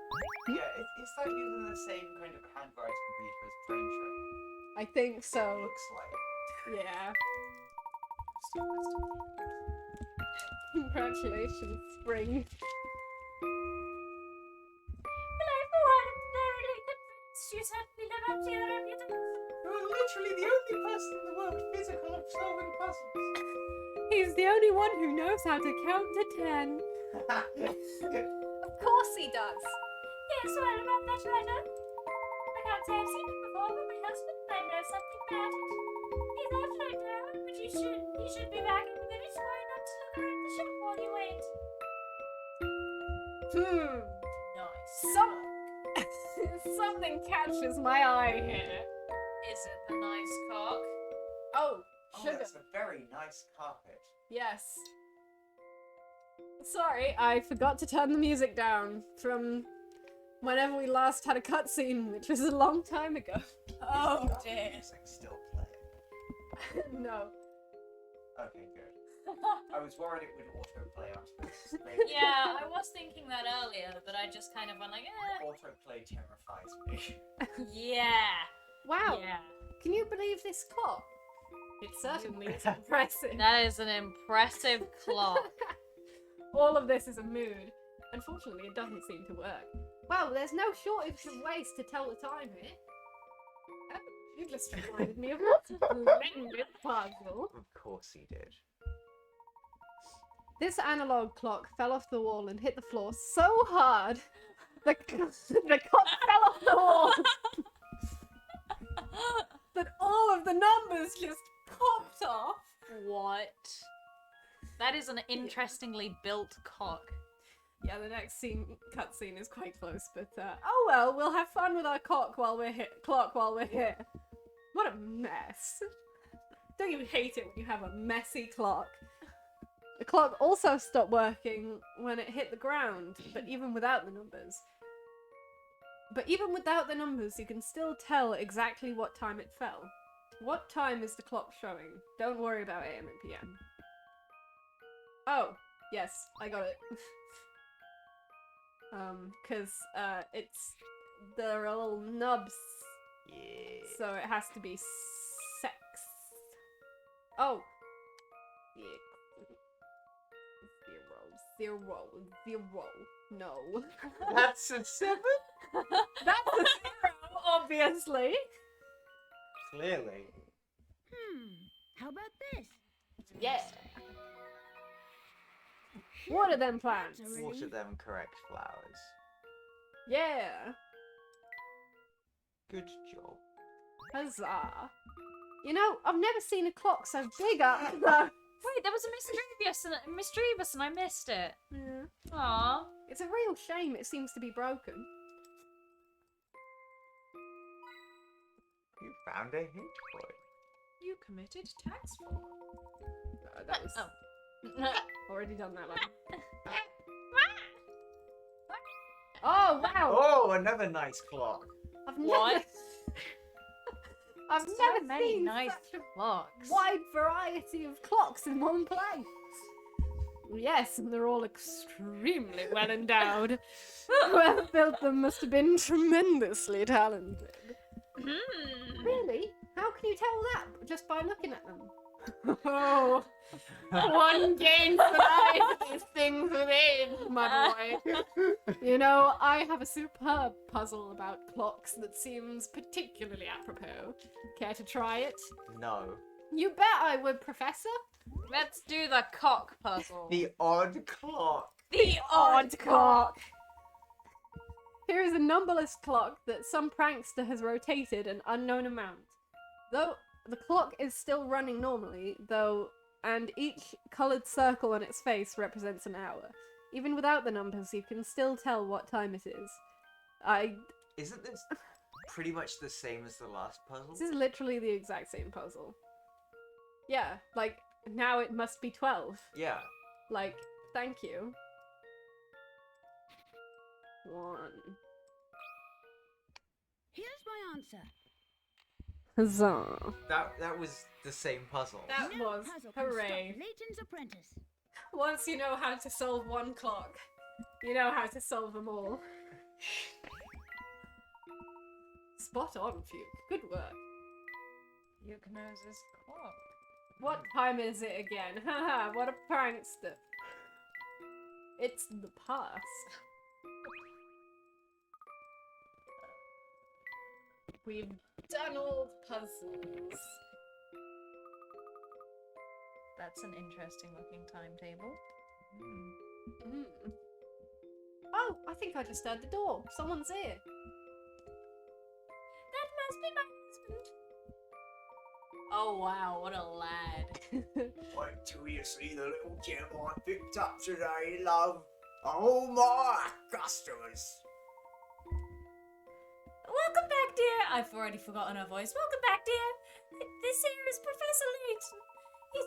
Yeah, is that using the same kind of handwriting reader as French? I think so. Looks like. Yeah. Congratulations, Spring. Well, I'm the one thoroughly convinced you certainly live up to your reputation. You're literally the only person in the world physical of solving puzzles. He's the only one who knows how to count to 10. Of course he does. Yes, well, about that letter. I can't say I've seen it before, but my husband might know something about it. He's out right now, but he should be back in a minute. Why not look around the shop while you wait? Nice. Something catches my eye here. Is it the nice cock? Oh, Oh, sugar. that's a very nice carpet. Yes. Sorry, I forgot to turn the music down from whenever we last had a cutscene, which was a long time ago. Oh dear. Music still playing. No. Okay, good. I was worried it would autoplay after this. Yeah, I was thinking that earlier, but I just kind of went like, Autoplay terrifies me. yeah. Wow. Yeah. Can you believe this clock? It certainly is impressive. That is an impressive clock. All of this is a mood. Unfortunately, it doesn't seem to work. Well, there's no shortage of ways to tell the time here. Oh, you just reminded me of a splendid puzzle. Of course he did. This analog clock fell off the wall and hit the floor so hard, the clock fell off the wall. That all of the numbers just popped off. What? That is an interestingly built cock. Yeah, the next cutscene is quite close, but oh well, we'll have fun with our clock while we're here. What a mess! Don't you hate it when you have a messy clock? The clock also stopped working when it hit the ground, but even without the numbers, you can still tell exactly what time it fell. What time is the clock showing? Don't worry about AM and PM. Oh, yes, I got it. Cause, it's the little nubs. Yeah. So it has to be sex. Oh. Yeah. 0, 0, 0. No. That's a 7? That's a 0, obviously. Clearly. How about this? Yeah. What are them plants? Water them correct flowers. Yeah. Good job. Huzzah. You know, I've never seen a clock so big up though. Wait, there was a mischievous and I missed it. Aww. It's a real shame it seems to be broken. You found a hint boy. You committed tax fraud. That was Oh. already done that one. Oh wow! Oh, another nice clock. I've never, What? I've So never many seen nice such clocks. a wide variety of clocks in one place. Yes, and they're all extremely well endowed. Whoever built them must have been tremendously talented. Really? How can you tell that? Just by looking at them. Oh, one gains the eye for these things within, my boy. You know, I have a superb puzzle about clocks that seems particularly apropos. Care to try it? No. You bet I would, Professor. Let's do the cock puzzle. The odd clock. The odd cock. Here is a numberless clock that some prankster has rotated an unknown amount. Though the clock is still running normally, and each coloured circle on its face represents an hour. Even without the numbers, you can still tell what time it is. Isn't this pretty much the same as the last puzzle? This is literally the exact same puzzle. Yeah, like, now it must be 12. Yeah. Like, thank you. 1. Here's my answer. Huzzah. That was the same puzzle. That No was puzzle can hooray. stop Layton's apprentice. Once you know how to solve one clock, you know how to solve them all. Spot on, Fuke. Good work. Fuke knows his clock. What time is it again? Haha, what a prankster. It's the past. We've done all the puzzles. That's an interesting looking timetable. Mm. Oh, I think I just heard the door. Someone's here. That must be my husband. Oh wow, what a lad. Wait till you see the little gem I picked up today, love. Oh my customers. Welcome back, dear. I've already forgotten her voice. Welcome back, dear. This here is Professor Layton. He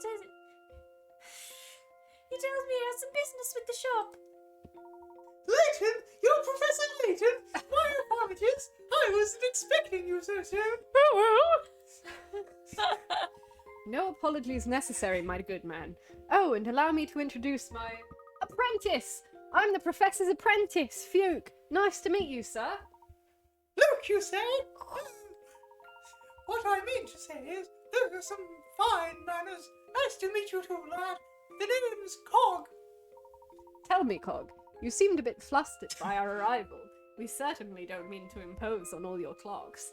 tells me he has some business with the shop. Layton? You're Professor Layton? My apologies. I wasn't expecting you so soon. No apologies necessary, my good man. Oh, and allow me to introduce my apprentice. I'm the professor's apprentice, Fuke. Nice to meet you, sir. Luke, you say? What I mean to say is, those are some fine manners. Nice to meet you too, lad. The name's Cog. Tell me, Cog, you seemed a bit flustered by our arrival. We certainly don't mean to impose on all your clocks.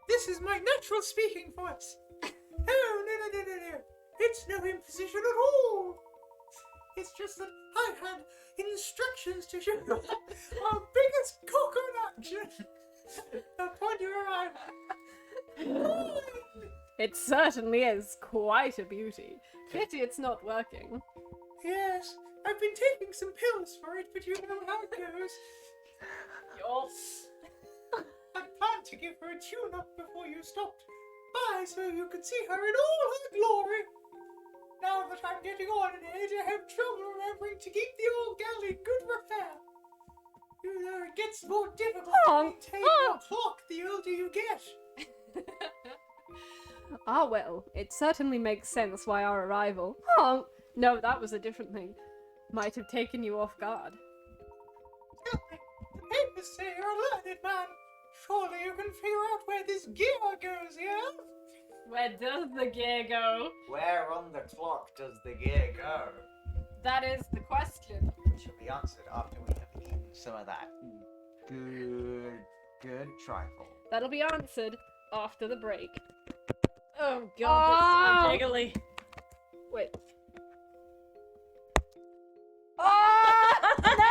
This is my natural speaking voice. Oh, no. It's no imposition at all. It's just that I had instructions to show our biggest cock on action upon your arrival. It certainly is quite a beauty. Pity it's not working. Yes, I've been taking some pills for it, but you know how it goes. I planned to give her a tune-up before you stopped by so you could see her in all her glory. Now that I'm getting on in age, I have trouble remembering to keep the old gal in good repair. You know, it gets more difficult to maintain your clock the older you get. Ah, well, it certainly makes sense why our arrival. Oh, no, that was a different thing. Might have taken you off guard. The papers say you're a learned man. Surely you can figure out where this gear goes, yeah? Where does the gear go? Where on the clock does the gear go? That is the question. It shall be answered after we have eaten some of that good trifle. That'll be answered after the break. Oh god, this is so jiggly. Wait. Oh no!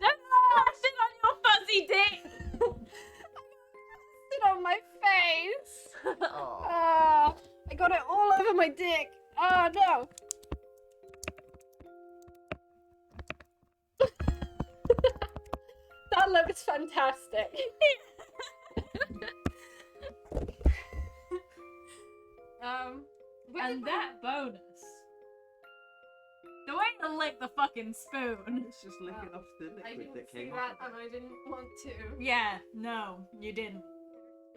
Don't sit on your fuzzy dick! Sit on my face! Oh. I got it all over my dick! Oh no! That looks fantastic! And that bonus. The way to lick the fucking spoon. It's just licking off the liquid I didn't that see came that off of and I didn't want to. Yeah, no, you didn't.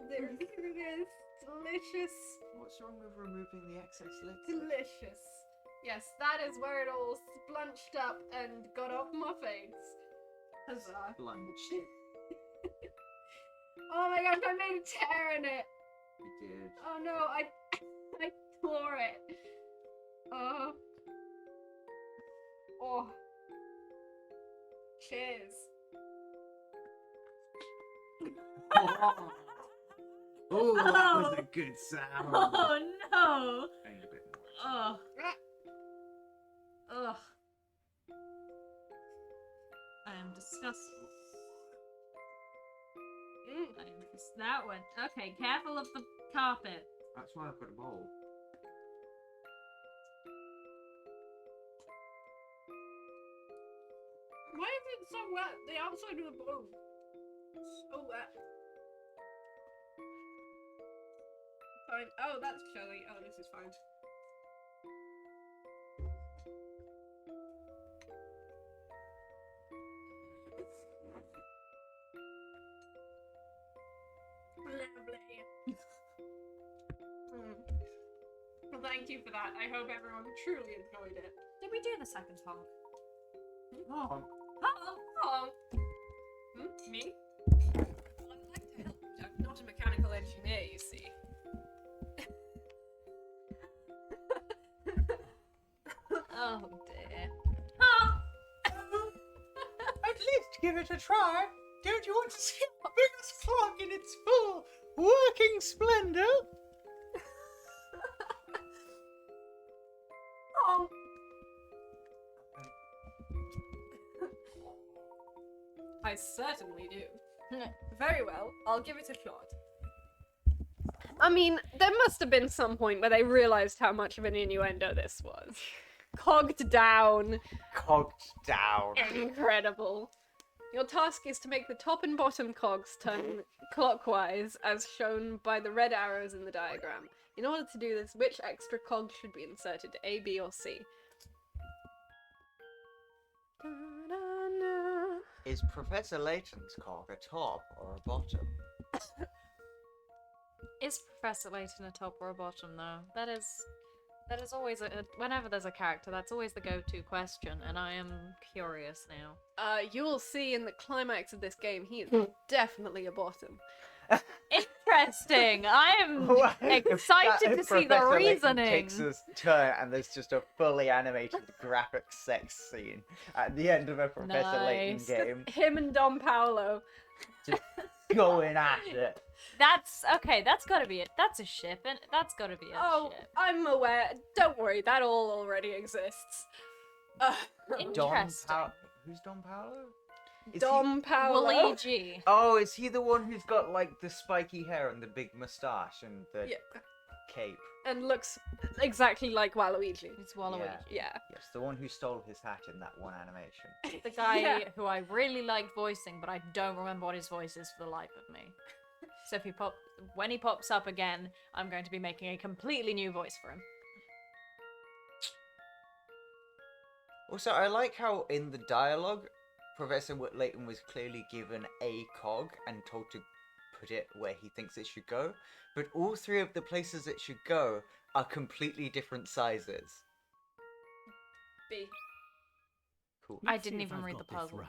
There it is. Delicious. What's wrong with removing the excess liquid? Delicious. Yes, that is where it all splunched up and got off my face. Huzzah. Lunch. Oh my gosh, I made a tear in it. You did. Oh no, I tore it. Oh. Cheers. Oh, that was a good sound. Oh no! I need a bit more. Oh. Ugh. I am disgusted. I am that one. Okay, careful of the carpet. That's why I've got a bowl. Why is it so wet? The outside of the bowl. So wet. Fine. Oh, that's chilly. Oh, this is fine. Lovely. Well, thank you for that. I hope everyone truly enjoyed it. Did we do the second honk? Oh. Oh. Me? Well, I'd like to help. I'm not a mechanical engineer, you see. Oh dear. At least give it a try. Don't you want to see our biggest clock in its full working splendor? Oh. I certainly do. Very well, I'll give it a shot. I mean, there must have been some point where they realized how much of an innuendo this was. Cogged down. Cogged down. Incredible. Your task is to make the top and bottom cogs turn clockwise, as shown by the red arrows in the diagram. In order to do this, which extra cog should be inserted, A, B, or C? Is Professor Layton's cog a top or a bottom? Is Professor Layton a top or a bottom, though? That is always whenever there's a character, that's always the go-to question, and I am curious now. You will see in the climax of this game, he is definitely a bottom. Interesting. I am excited to see the Professor Layton reasoning. takes his turn, and there's just a fully animated graphic sex scene at the end of a Professor Layton Nice. game. Him and Don Paolo. Just going at it. That's okay. That's got to be it. That's a ship, and that's got to be a Oh, ship. I'm aware. Don't worry, that all already exists. Interesting. Who's Don Paolo? Dom Paolo. Luigi. Oh, is he the one who's got like the spiky hair and the big moustache and the Yeah. cape? And looks exactly like Waluigi. It's Waluigi. Yeah. Yes, the one who stole his hat in that one animation. The guy Yeah. who I really liked voicing, but I don't remember what his voice is for the life of me. So if when he pops up again, I'm going to be making a completely new voice for him. Also, I like how in the dialogue, Professor Layton was clearly given a cog and told to put it where he thinks it should go, but all three of the places it should go are completely different sizes. B. Cool. I didn't even read the puzzle. Right.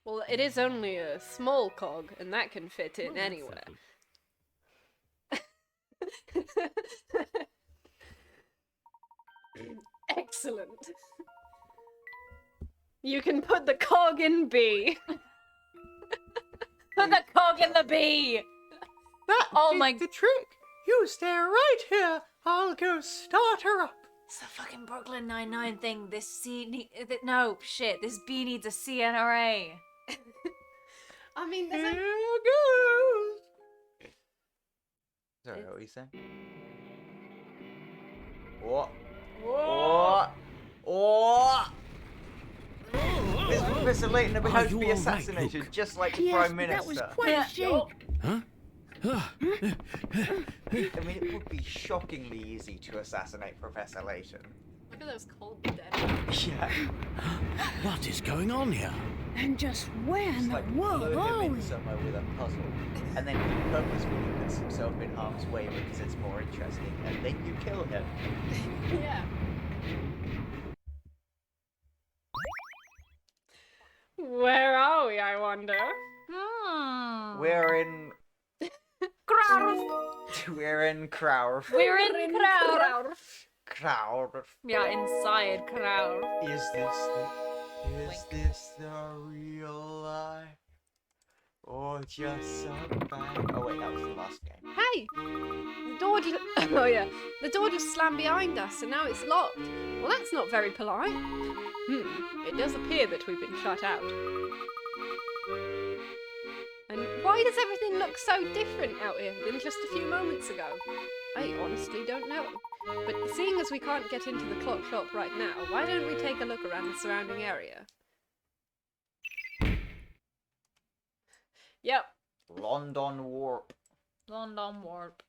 Well, it is only a small cog, and that can fit in anywhere. Excellent. You can put the cog in B. Put the cog in the B! That is my- the trick. You stay right here. I'll go start her up. It's the fucking Brooklyn Nine-Nine thing. This no, shit. This B needs a CNRA. I mean, Here there's a... goes. Sorry, what were you saying? What? Whoa. What? Is Professor Layton about to you be all right, assassinated, Luke? just like the Yes, Prime but that was Minister? quite a shake. Huh? I mean, it would be shockingly easy to assassinate Professor Layton. Look at those cold dead. Yeah. What is going on here? And just where in Just the like world lure are him we? in somewhere with a puzzle, and then he purposefully puts himself in harm's way because it's more interesting, and then you kill him. Yeah. Where are we, I wonder? Hmm. We're in. We're in Crowd. We're in crowd. Crowd. Yeah, inside crowd. Is this the real life? Or just some bad... Oh wait, that was the last game. Hey! The door just... Oh yeah. The door just slammed behind us and now it's locked. Well, that's not very polite. It does appear that we've been shut out. And why does everything look so different out here than just a few moments ago? I honestly don't know. But seeing as we can't get into the clock shop right now, why don't we take a look around the surrounding area? Yep. London Warp. London Warp.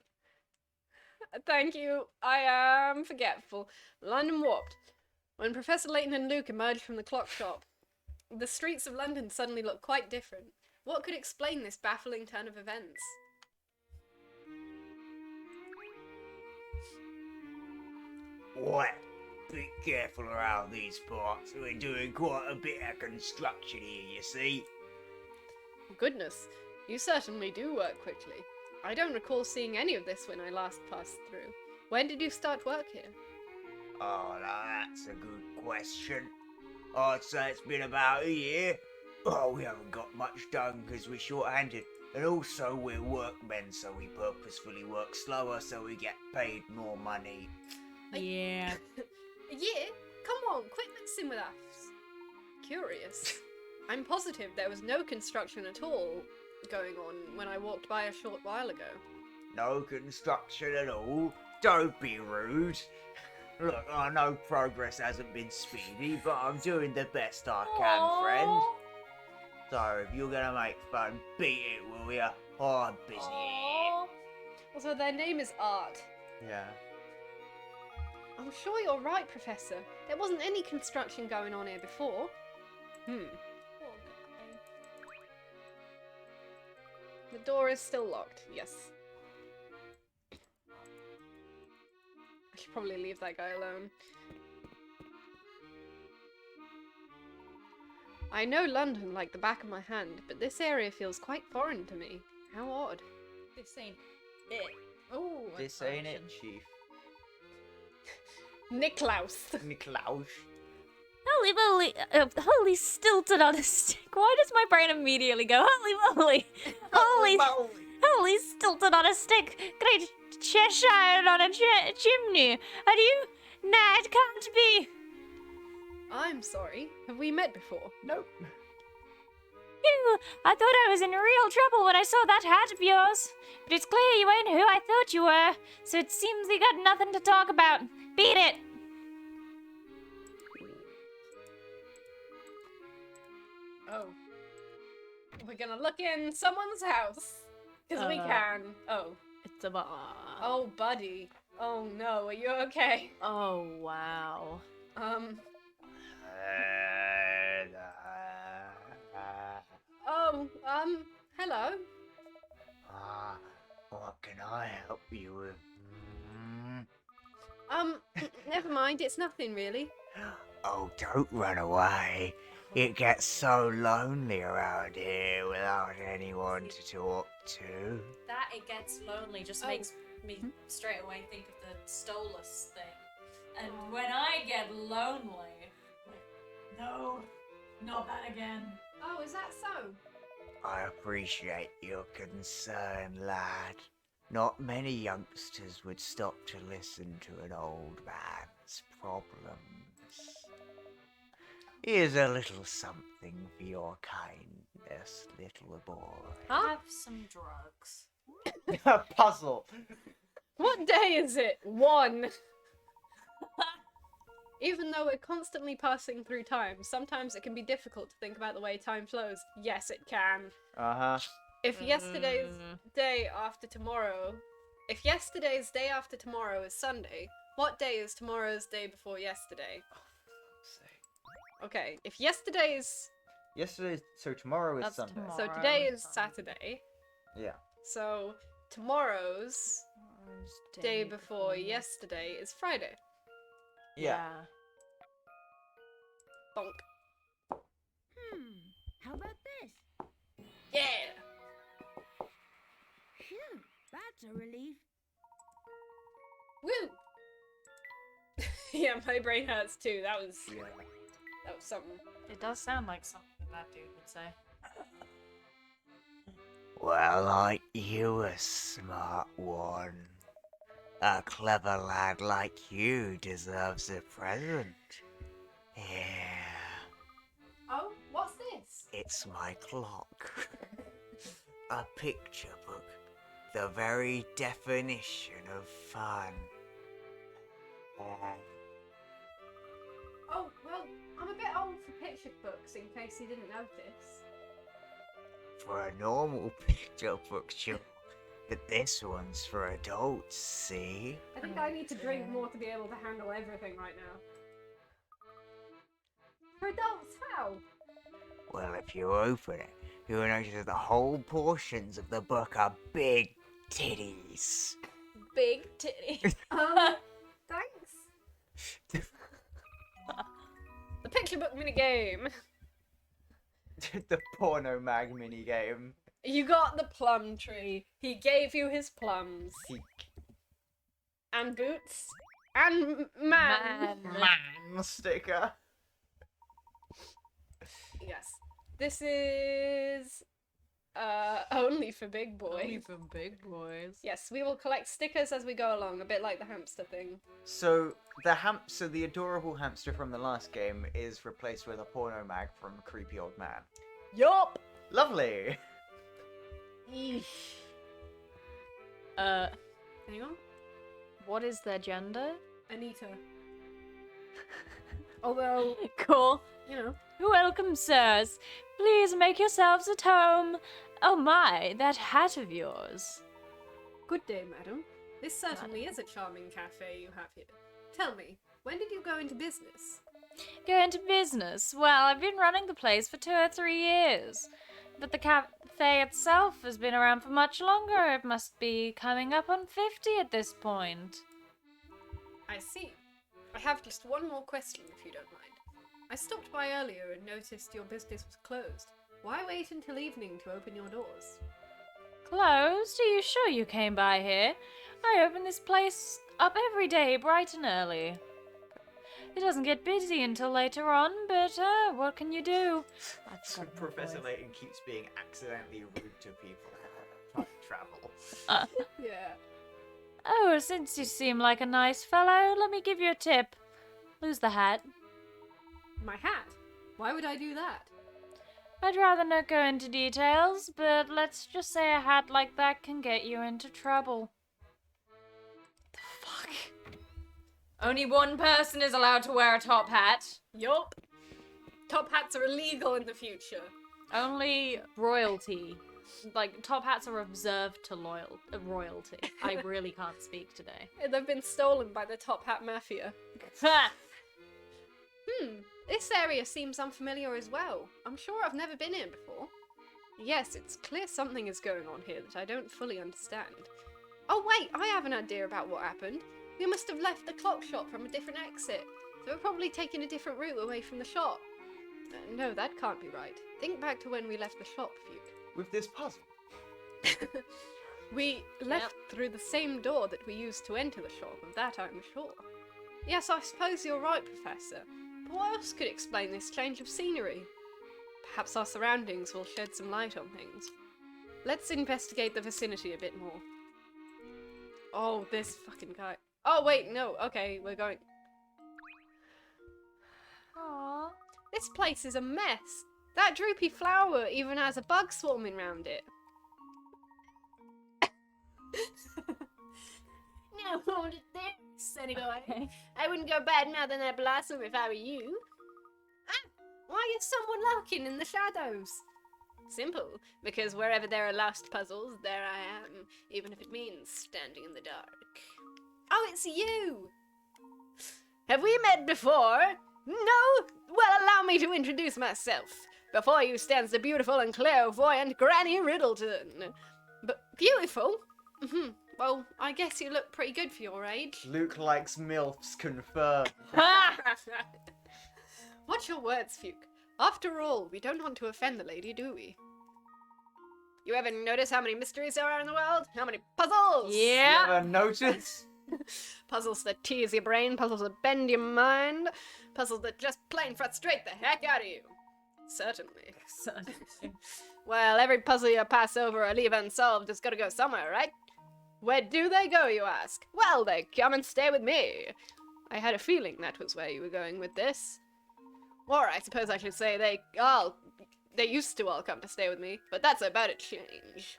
Thank you. I am forgetful. London warped. When Professor Layton and Luke emerged from the clock shop, the streets of London suddenly looked quite different. What could explain this baffling turn of events? What? Be careful around these parts. We're doing quite a bit of construction here, you see. Goodness, you certainly do work quickly. I don't recall seeing any of this when I last passed through. When did you start work here? Oh, now that's a good question. I'd say it's been about a year. Oh, we haven't got much done because we're short-handed. And also we're workmen, so we purposefully work slower so we get paid more money. Yeah. A year? Come on, quit messing with us. Curious. I'm positive there was no construction at all going on when I walked by a short while ago. No construction at all? Don't be rude. Look, I know progress hasn't been speedy, but I'm doing the best I can, friend. So, if you're gonna make fun, beat it, will ya? I'm busy. Also, their name is Art. Yeah. I'm sure you're right, Professor. There wasn't any construction going on here before. The door is still locked, yes. I should probably leave that guy alone. I know London like the back of my hand, but this area feels quite foreign to me. How odd. This ain't it. Oh, This ain't it, Chief. Niklaus. Niklaus. Holy moly! Holy stilted on a stick. Why does my brain immediately go, holy moly! Holy stilted on a stick! Great Cheshire on a chimney! Are you? Nah, it can't be! I'm sorry. Have we met before? Nope. Phew, I thought I was in real trouble when I saw that hat of yours. But it's clear you ain't who I thought you were, so it seems we got nothing to talk about. Beat it! Oh. We're gonna look in someone's house. Because we can. Oh. It's a bar. Oh, buddy. Oh no, are you okay? Oh, wow. Hello. What can I help you with? Never mind, it's nothing really. Oh, don't run away. It gets so lonely around here without anyone to talk to. That it gets lonely just makes me straight away think of the Stolas thing. And when I get lonely, no, not that again. Oh, is that so? I appreciate your concern, lad. Not many youngsters would stop to listen to an old man's problems. Here's a little something for your kindness, little boy. Have some drugs. A puzzle. What day is it? 1. Even though we're constantly passing through time, sometimes it can be difficult to think about the way time flows. Yes, it can. Uh-huh. If yesterday's day after tomorrow... If yesterday's day after tomorrow is Sunday, what day is tomorrow's day before yesterday? Okay, if yesterday's... So tomorrow is That's Sunday. tomorrow. So today is Saturday. Yeah. So tomorrow's day before yesterday is Friday. Yeah. Bonk. How about this? Yeah! Phew, that's a relief. Woo! Yeah, my brain hurts too. That was something. It does sound like something that dude would say. Well, aren't you a smart one? A clever lad like you deserves a present. Yeah, Oh, what's this? it's my clock. A picture book. The very definition of fun. Oh, well, I'm a bit old for picture books in case you didn't notice. For a normal picture book, sure. But this one's for adults, see? I think I need to drink more to be able to handle everything right now. For adults, how? Well, if you open it, you'll notice that the whole portions of the book are big titties. Big titty. Thanks. The picture book minigame. The porno mag minigame. You got the plum tree. He gave you his plums. And boots. And man. Man sticker. Yes. This is only for big boys. Only for big boys. Yes, we will collect stickers as we go along, a bit like the hamster thing. So the adorable hamster from the last game is replaced with a porno mag from Creepy Old Man. Yup. Lovely. Hang on. What is their gender? Anita. Although, Cool. you know. Welcome, sirs. Please make yourselves at home. Oh my, that hat of yours. Good day, madam. This certainly is a charming cafe you have here. Tell me, when did you go into business? Go into business? Well, I've been running the place for 2 or 3 years. But the cafe itself has been around for much longer. It must be coming up on 50 at this point. I see. I have just one more question, if you don't mind. I stopped by earlier and noticed your business was closed. Why wait until evening to open your doors? Closed? Are you sure you came by here? I open this place up every day, bright and early. It doesn't get busy until later on, but what can you do? So Professor Layton keeps being accidentally rude to people. Time travel. Yeah. Oh, since you seem like a nice fellow, let me give you a tip. Lose the hat. My hat? Why would I do that? I'd rather not go into details, but let's just say a hat like that can get you into trouble. The fuck? Only one person is allowed to wear a top hat. Yup. Top hats are illegal in the future. Only royalty. Like, top hats are observed to royalty. I really can't speak today. They've been stolen by the top hat mafia. This area seems unfamiliar as well. I'm sure I've never been here before. Yes, it's clear something is going on here that I don't fully understand. Oh wait, I have an idea about what happened. We must have left the clock shop from a different exit, so we're probably taking a different route away from the shop. No, that can't be right. Think back to when we left the shop, Fuke. With this puzzle. We left through the same door that we used to enter the shop, of that I'm sure. Yes, I suppose you're right, Professor. But what else could explain this change of scenery? Perhaps our surroundings will shed some light on things. Let's investigate the vicinity a bit more. Oh, this fucking guy. Oh, wait, no. Okay, we're going... Aww. This place is a mess. That droopy flower even has a bug swarming round it. No, hold it there, anyway. I wouldn't go bad-mouthing that blossom if I were you. Ah, why is someone lurking in the shadows? Simple, because wherever there are lost puzzles, there I am, even if it means standing in the dark. Oh, it's you! Have we met before? No? Well, allow me to introduce myself. Before you stands the beautiful and clairvoyant Granny Riddleton. But beautiful? Well, I guess you look pretty good for your age. Luke likes MILFs, confirmed. Watch your words, Fuke. After all, we don't want to offend the lady, do we? You ever notice how many mysteries there are in the world? How many puzzles? Yeah. You ever notice? Puzzles that tease your brain, puzzles that bend your mind, puzzles that just plain frustrate the heck out of you. Certainly. Well, every puzzle you pass over or leave unsolved has got to go somewhere, right? Where do they go, you ask? Well, they come and stay with me. I had a feeling that was where you were going with this. Or I suppose I should say they used to all come to stay with me, but that's about to change.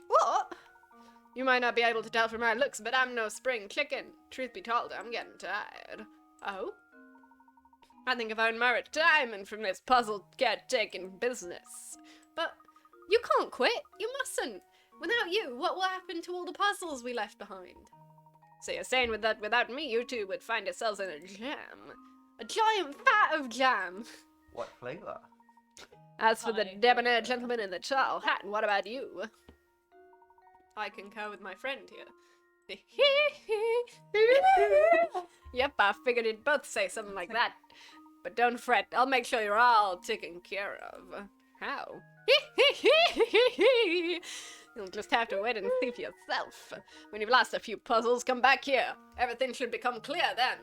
What? You might not be able to tell from my looks, but I'm no spring chicken. Truth be told, I'm getting tired. Oh? I think I've earned my retirement from this puzzle caretaking business. But you can't quit. You mustn't. Without you, what will happen to all the puzzles we left behind? So you're saying without me, you two would find yourselves in a jam. A giant vat of jam. What flavor? As for the debonair gentleman in the tall hat, what about you? I concur with my friend here. Yep, I figured you'd both say something like that. But don't fret, I'll make sure you're all taken care of. How? You'll just have to wait and see for yourself. When you've lost a few puzzles, come back here. Everything should become clear then.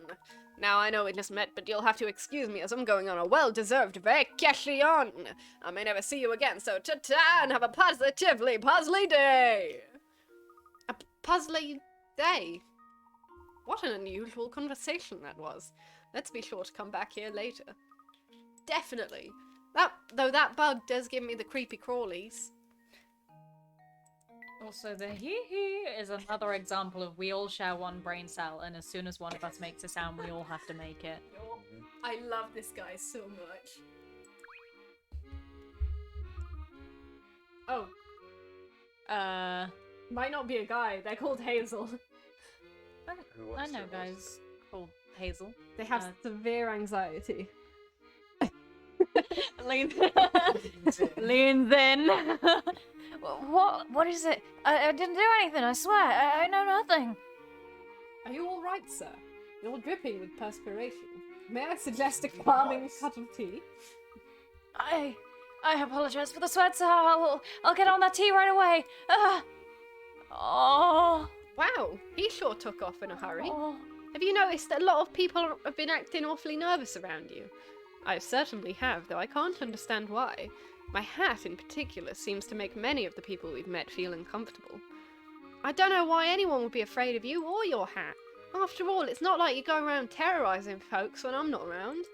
Now I know we just met, but you'll have to excuse me as I'm going on a well-deserved vacation. I may never see you again, so ta-ta and have a positively puzzly day. A puzzly day? What an unusual conversation that was. Let's be sure to come back here later. Definitely. Though that bug does give me the creepy crawlies. Also, the hee-hee is another example of we all share one brain cell, and as soon as one of us makes a sound, we all have to make it. I love this guy so much. Oh. Might not be a guy. They're called Hazel. I know guys called Hazel. They have severe anxiety. Leans in. What is it? I didn't do anything, I swear. I know nothing. Are you alright, sir? You're dripping with perspiration. May I suggest a calming cup of tea? I apologize for the sweat, sir. I'll get on that tea right away. Oh. Wow, he sure took off in a hurry. Oh. Have you noticed that a lot of people have been acting awfully nervous around you? I certainly have, though I can't understand why. My hat, in particular, seems to make many of the people we've met feel uncomfortable. I don't know why anyone would be afraid of you or your hat. After all, it's not like you go around terrorizing folks when I'm not around.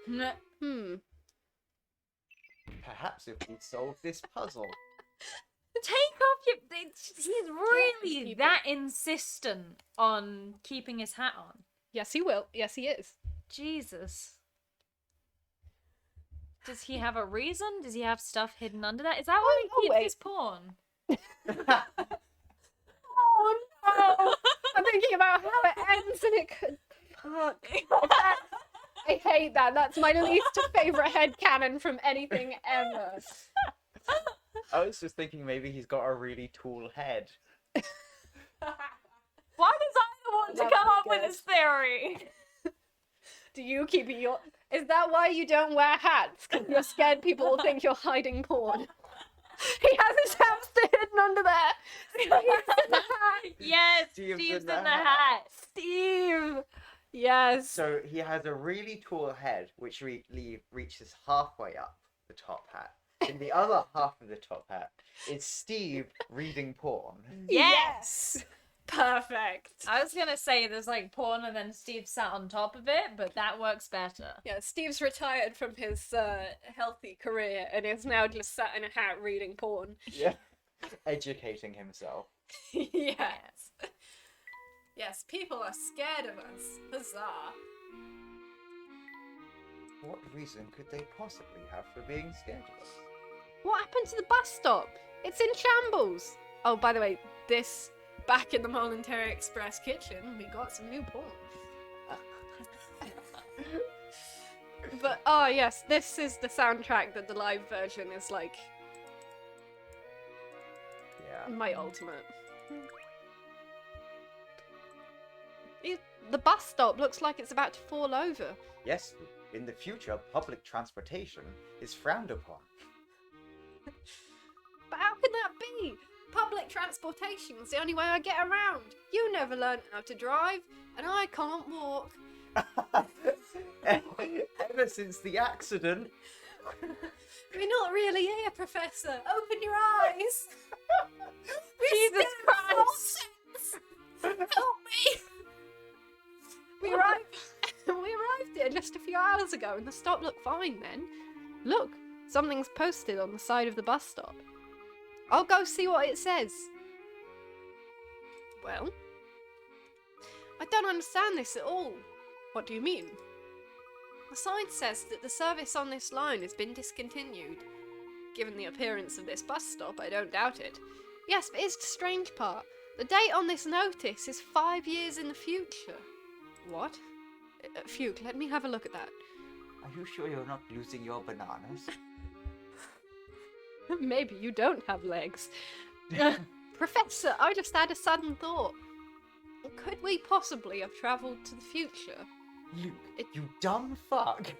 Perhaps if we solve this puzzle. Take off your... He's really that insistent on keeping his hat on. Yes, he will. Yes, he is. Jesus. Does he have a reason? Does he have stuff hidden under that? Is that why he keeps his porn? Oh no! I'm thinking about how it ends and it could... Fuck. I hate that. That's my least favourite headcanon from anything ever. I was just thinking maybe he's got a really tall head. Why was I the one to come up with this theory? Do you keep your... Is that why you don't wear hats? Because you're scared people will think you're hiding porn? He has his hamster hidden under there. Steve's in the hat. Yes, Steve's in the hat. Steve. Yes. So he has a really tall head, which reaches halfway up the top hat. In the other half of the top hat is Steve reading porn. Yes. Perfect. I was gonna say there's like porn and then Steve sat on top of it, but that works better. Yeah, Steve's retired from his healthy career and is now just sat in a hat reading porn. Yeah. Educating himself. Yes. Yes, people are scared of us. Huzzah. What reason could they possibly have for being scared of us? What happened to the bus stop? It's in shambles. Oh, by the way, back in the Momentary Express kitchen, we got some new porn. But, oh yes, this is the soundtrack that the live version is like... Yeah. My ultimate. The bus stop looks like it's about to fall over. Yes, in the future, public transportation is frowned upon. But how can that be? Public transportation. It's the only way I get around. You never learned how to drive, and I can't walk. Ever since the accident. We're not really here, Professor. Open your eyes. Jesus Christ! Help me! We arrived here just a few hours ago, and the stop looked fine then. Look, something's posted on the side of the bus stop. I'll go see what it says. Well, I don't understand this at all. What do you mean? The sign says that the service on this line has been discontinued. Given the appearance of this bus stop, I don't doubt it. Yes, but here's the strange part. The date on this notice is 5 years in the future. What? Fuke, let me have a look at that. Are you sure you're not losing your bananas? Maybe you don't have legs. Professor, I just had a sudden thought. Could we possibly have travelled to the future? Luke, you dumb fuck.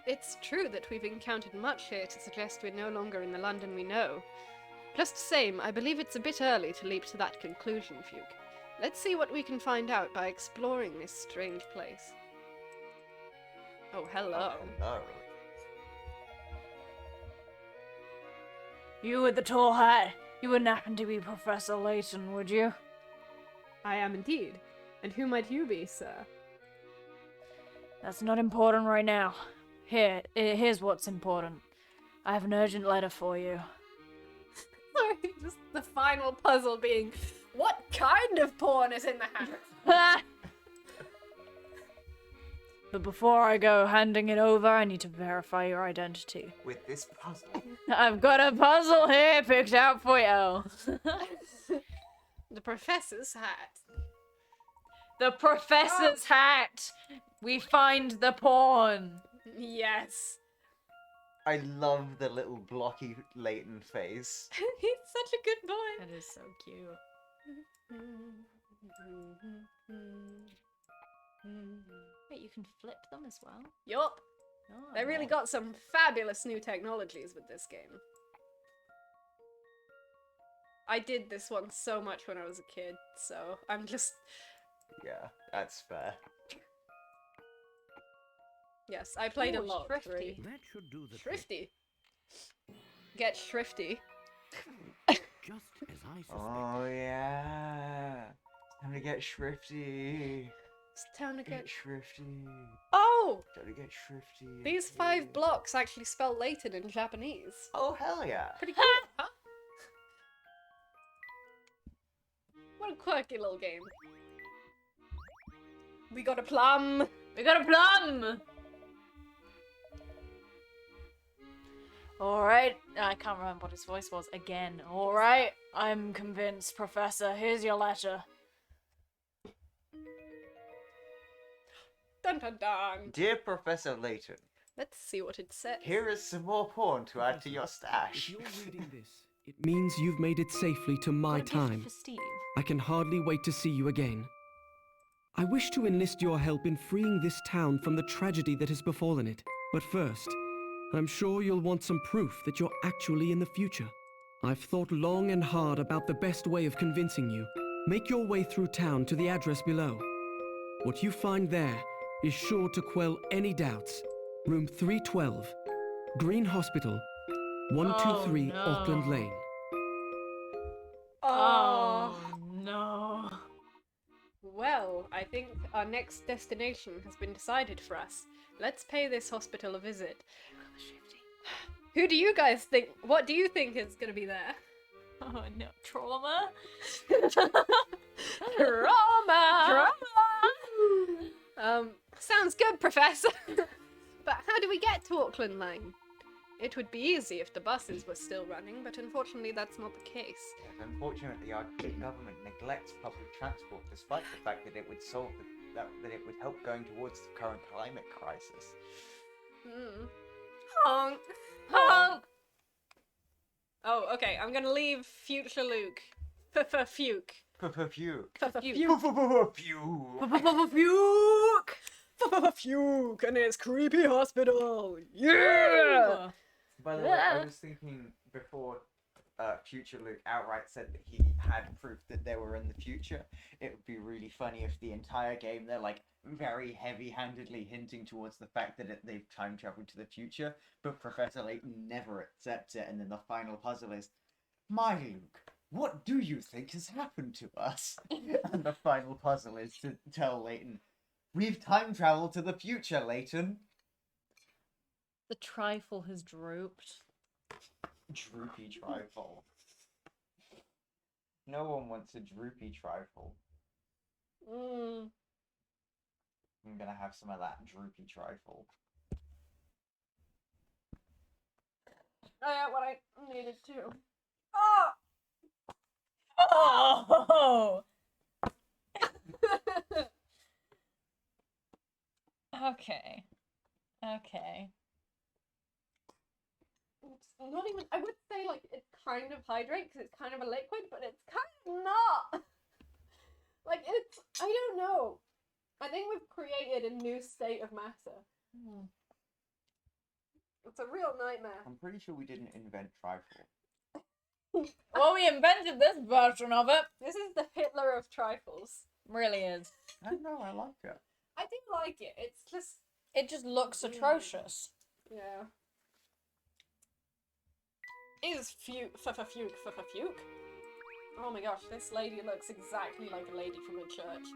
It's true that we've encountered much here to suggest we're no longer in the London we know. Just the same, I believe it's a bit early to leap to that conclusion, Fuke. Let's see what we can find out by exploring this strange place. Oh, hello. Hello. You with the tall hat. You wouldn't happen to be Professor Layton, would you? I am indeed. And who might you be, sir? That's not important right now. Here's what's important. I have an urgent letter for you. Sorry, just the final puzzle being, what kind of porn is in the house? But before I go handing it over, I need to verify your identity. With this puzzle. I've got a puzzle here picked out for you. The professor's hat. The professor's hat! We find the porn! Yes. I love the little blocky Leighton face. He's such a good boy. That is so cute. Wait, you can flip them as well? Yup. Oh, They really got some fabulous new technologies with this game. I did this one so much when I was a kid, so I'm just... Yeah, that's fair. Yes, I played a Ooh, lot. Shrifty. That should do the trick. Shrifty. Get Shrifty. Just as I suspected. Oh yeah. Time to get shrifty. It's time to Get shrifty. Oh! Time to get shrifty. These 5 blocks actually spell Layton in Japanese. Oh hell yeah. Pretty cool, huh? What a quirky little game. We got a plum! We got a plum! Alright, I can't remember what his voice was again. Alright, I'm convinced, Professor. Here's your letter. Dun dun dun! Dear Professor Layton, Let's see what it says. here is some more porn to add to your stash. If you're reading this, it means you've made it safely to my What a gift time. for Steve. I can hardly wait to see you again. I wish to enlist your help in freeing this town from the tragedy that has befallen it. But first, I'm sure you'll want some proof that you're actually in the future. I've thought long and hard about the best way of convincing you. Make your way through town to the address below. What you find there is sure to quell any doubts. Room 312, Green Hospital, 123 no. Auckland Lane. Oh, no. Well, I think our next destination has been decided for us. Let's pay this hospital a visit. Who do you guys think? What do you think is gonna be there? Oh no, trauma? Trauma! Sounds good, Professor. But how do we get to Auckland Lane? It would be easy if the buses were still running, but unfortunately that's not the case. Yes, unfortunately, our government neglects public transport, despite the fact that it would solve that it would help going towards the current climate crisis. Honk! Honk! Oh, okay, I'm gonna leave future Luke. Fuke. Fuke. Fuke! Fuke! And it's creepy hospital! Yeah! By the way, I was thinking before future Luke outright said that he had proof that they were in the future, it would be really funny if the entire game they're like very heavy-handedly hinting towards the fact that they've time traveled to the future, but Professor Layton never accepts it, and then the final puzzle is, "My Luke, what do you think has happened to us?" And the final puzzle is to tell Layton, "We've time traveled to the future, Layton." The trifle has drooped. Droopy trifle. No one wants a droopy trifle. Mm. I'm gonna have some of that droopy trifle. Oh yeah, what I needed to. Oh! Okay. Okay. It's not even. I would say like it's kind of hydrate because it's kind of a liquid, but it's kind of not. Like it's. I don't know. I think we've created a new state of matter. It's a real nightmare. I'm pretty sure we didn't invent trifle. Well, we invented this version of it. This is the Hitler of trifles. Really is. I don't know, I like it. I do like it. It's just. It just looks atrocious. Yeah. Is fuke. Oh my gosh, this lady looks exactly like a lady from a church.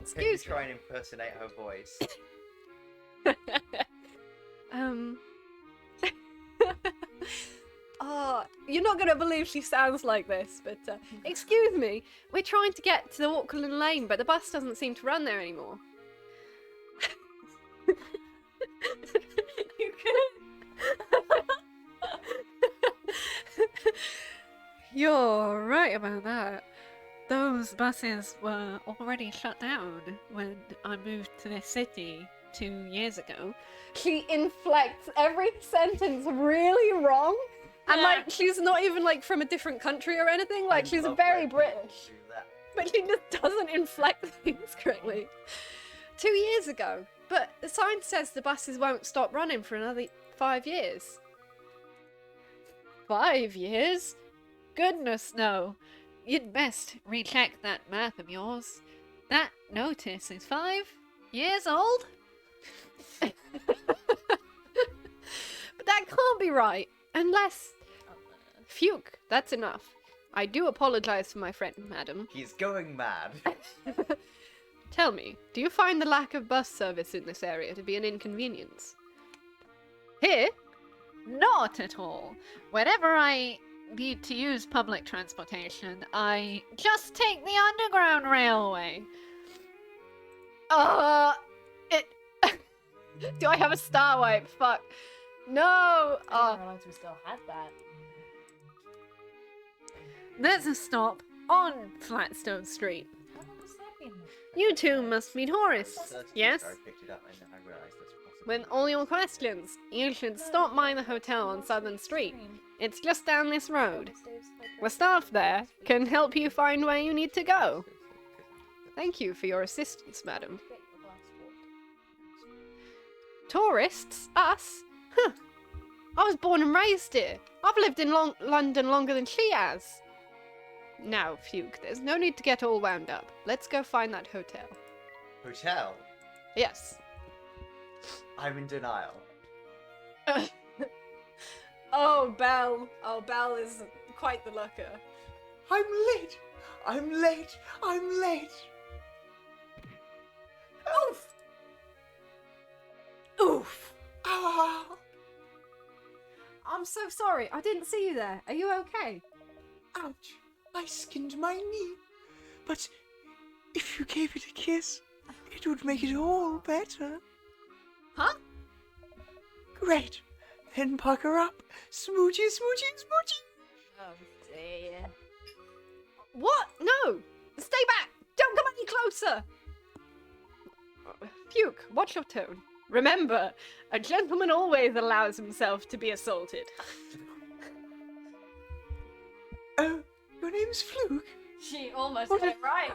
Excuse me. Try and impersonate her voice. You're not gonna believe she sounds like this, but excuse me, we're trying to get to the Auckland Lane, but the bus doesn't seem to run there anymore. You You're right about that. Those buses were already shut down when I moved to this city 2 years ago. She inflects every sentence really wrong, and like she's not even like from a different country or anything. Like she's very British, but she just doesn't inflect things correctly. 2 years ago, but the sign says the buses won't stop running for another 5 years. 5 years? Goodness no. You'd best recheck that math of yours. That notice is 5 years old? But that can't be right, unless... Phew, that's enough. I do apologize for my friend, madam. He's going mad. Tell me, do you find the lack of bus service in this area to be an inconvenience? Here? Not at all. Whenever I need to use public transportation, I just take the underground railway. Do I have a star wipe? Fuck. No! I didn't realize we still had that. There's a stop on Flatstone Street. How long has that been? You two must be tourists, yes? I picked it up and then I realized that's possible. With all your questions, you should stop by the hotel on Southern Street. It's just down this road. The staff there can help you find where you need to go. Thank you for your assistance, madam. Tourists? Us? Huh. I was born and raised here. I've lived in London longer than she has. Now, Fuke, there's no need to get all wound up. Let's go find that hotel. Hotel? Yes. I'm in denial. Oh, Belle. Oh, Belle is quite the looker. I'm late. I'm late. I'm late. Oof! Oof! Ah. I'm so sorry. I didn't see you there. Are you okay? Ouch. I skinned my knee. But if you gave it a kiss, it would make it all better. Huh? Great. Then pucker up. Smoochy, smoochy, smoochy. Oh dear. What? No! Stay back! Don't come any closer! Fuke, watch your tone. Remember, a gentleman always allows himself to be assaulted. Oh, your name's Fluke? She almost What got a- it right.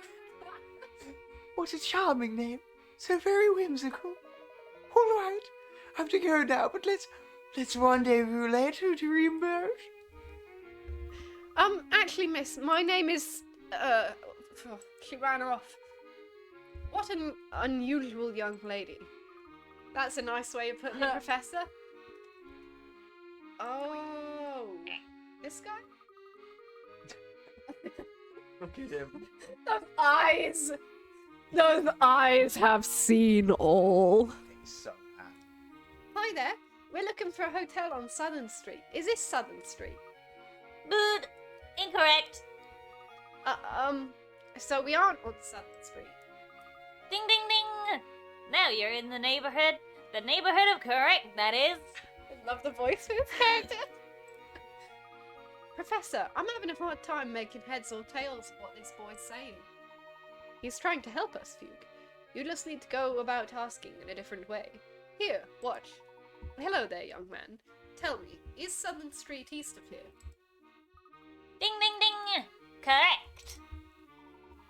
What a charming name. So very whimsical. All right. I have to go now, but let's rendezvous later to reimburse. Actually, miss, my name is, she ran off. What an unusual young lady. That's a nice way of putting it, Professor. Oh, this guy? Look at him. Those eyes! Those eyes have seen all. So happy. Hi there. We're looking for a hotel on Southern Street. Is this Southern Street? But incorrect. So we aren't on Southern Street. Ding ding ding! Now you're in the neighborhood. The neighborhood of correct, that is. I love the voice for this character. Professor, I'm having a hard time making heads or tails of what this boy's saying. He's trying to help us, Fugue. You just need to go about asking in a different way. Here, watch. Hello there, young man. Tell me, is Southern Street east of here? Ding ding ding! Correct.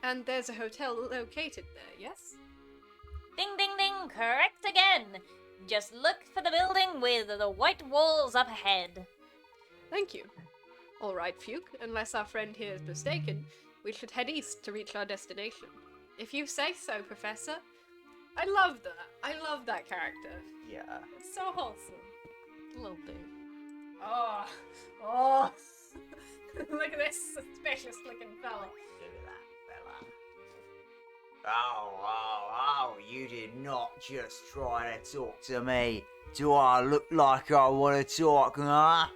And there's a hotel located there, yes? Ding ding ding! Correct again. Just look for the building with the white walls up ahead. Thank you. All right, Fugue, unless our friend here is mistaken, we should head east to reach our destination. If you say so, Professor. I love that. I love that character. Yeah. It's so wholesome. Little dude. Oh. Oh. Look at this suspicious looking fella. Look at that fella. Oh, you did not just try to talk to me. Do I look like I want to talk, huh?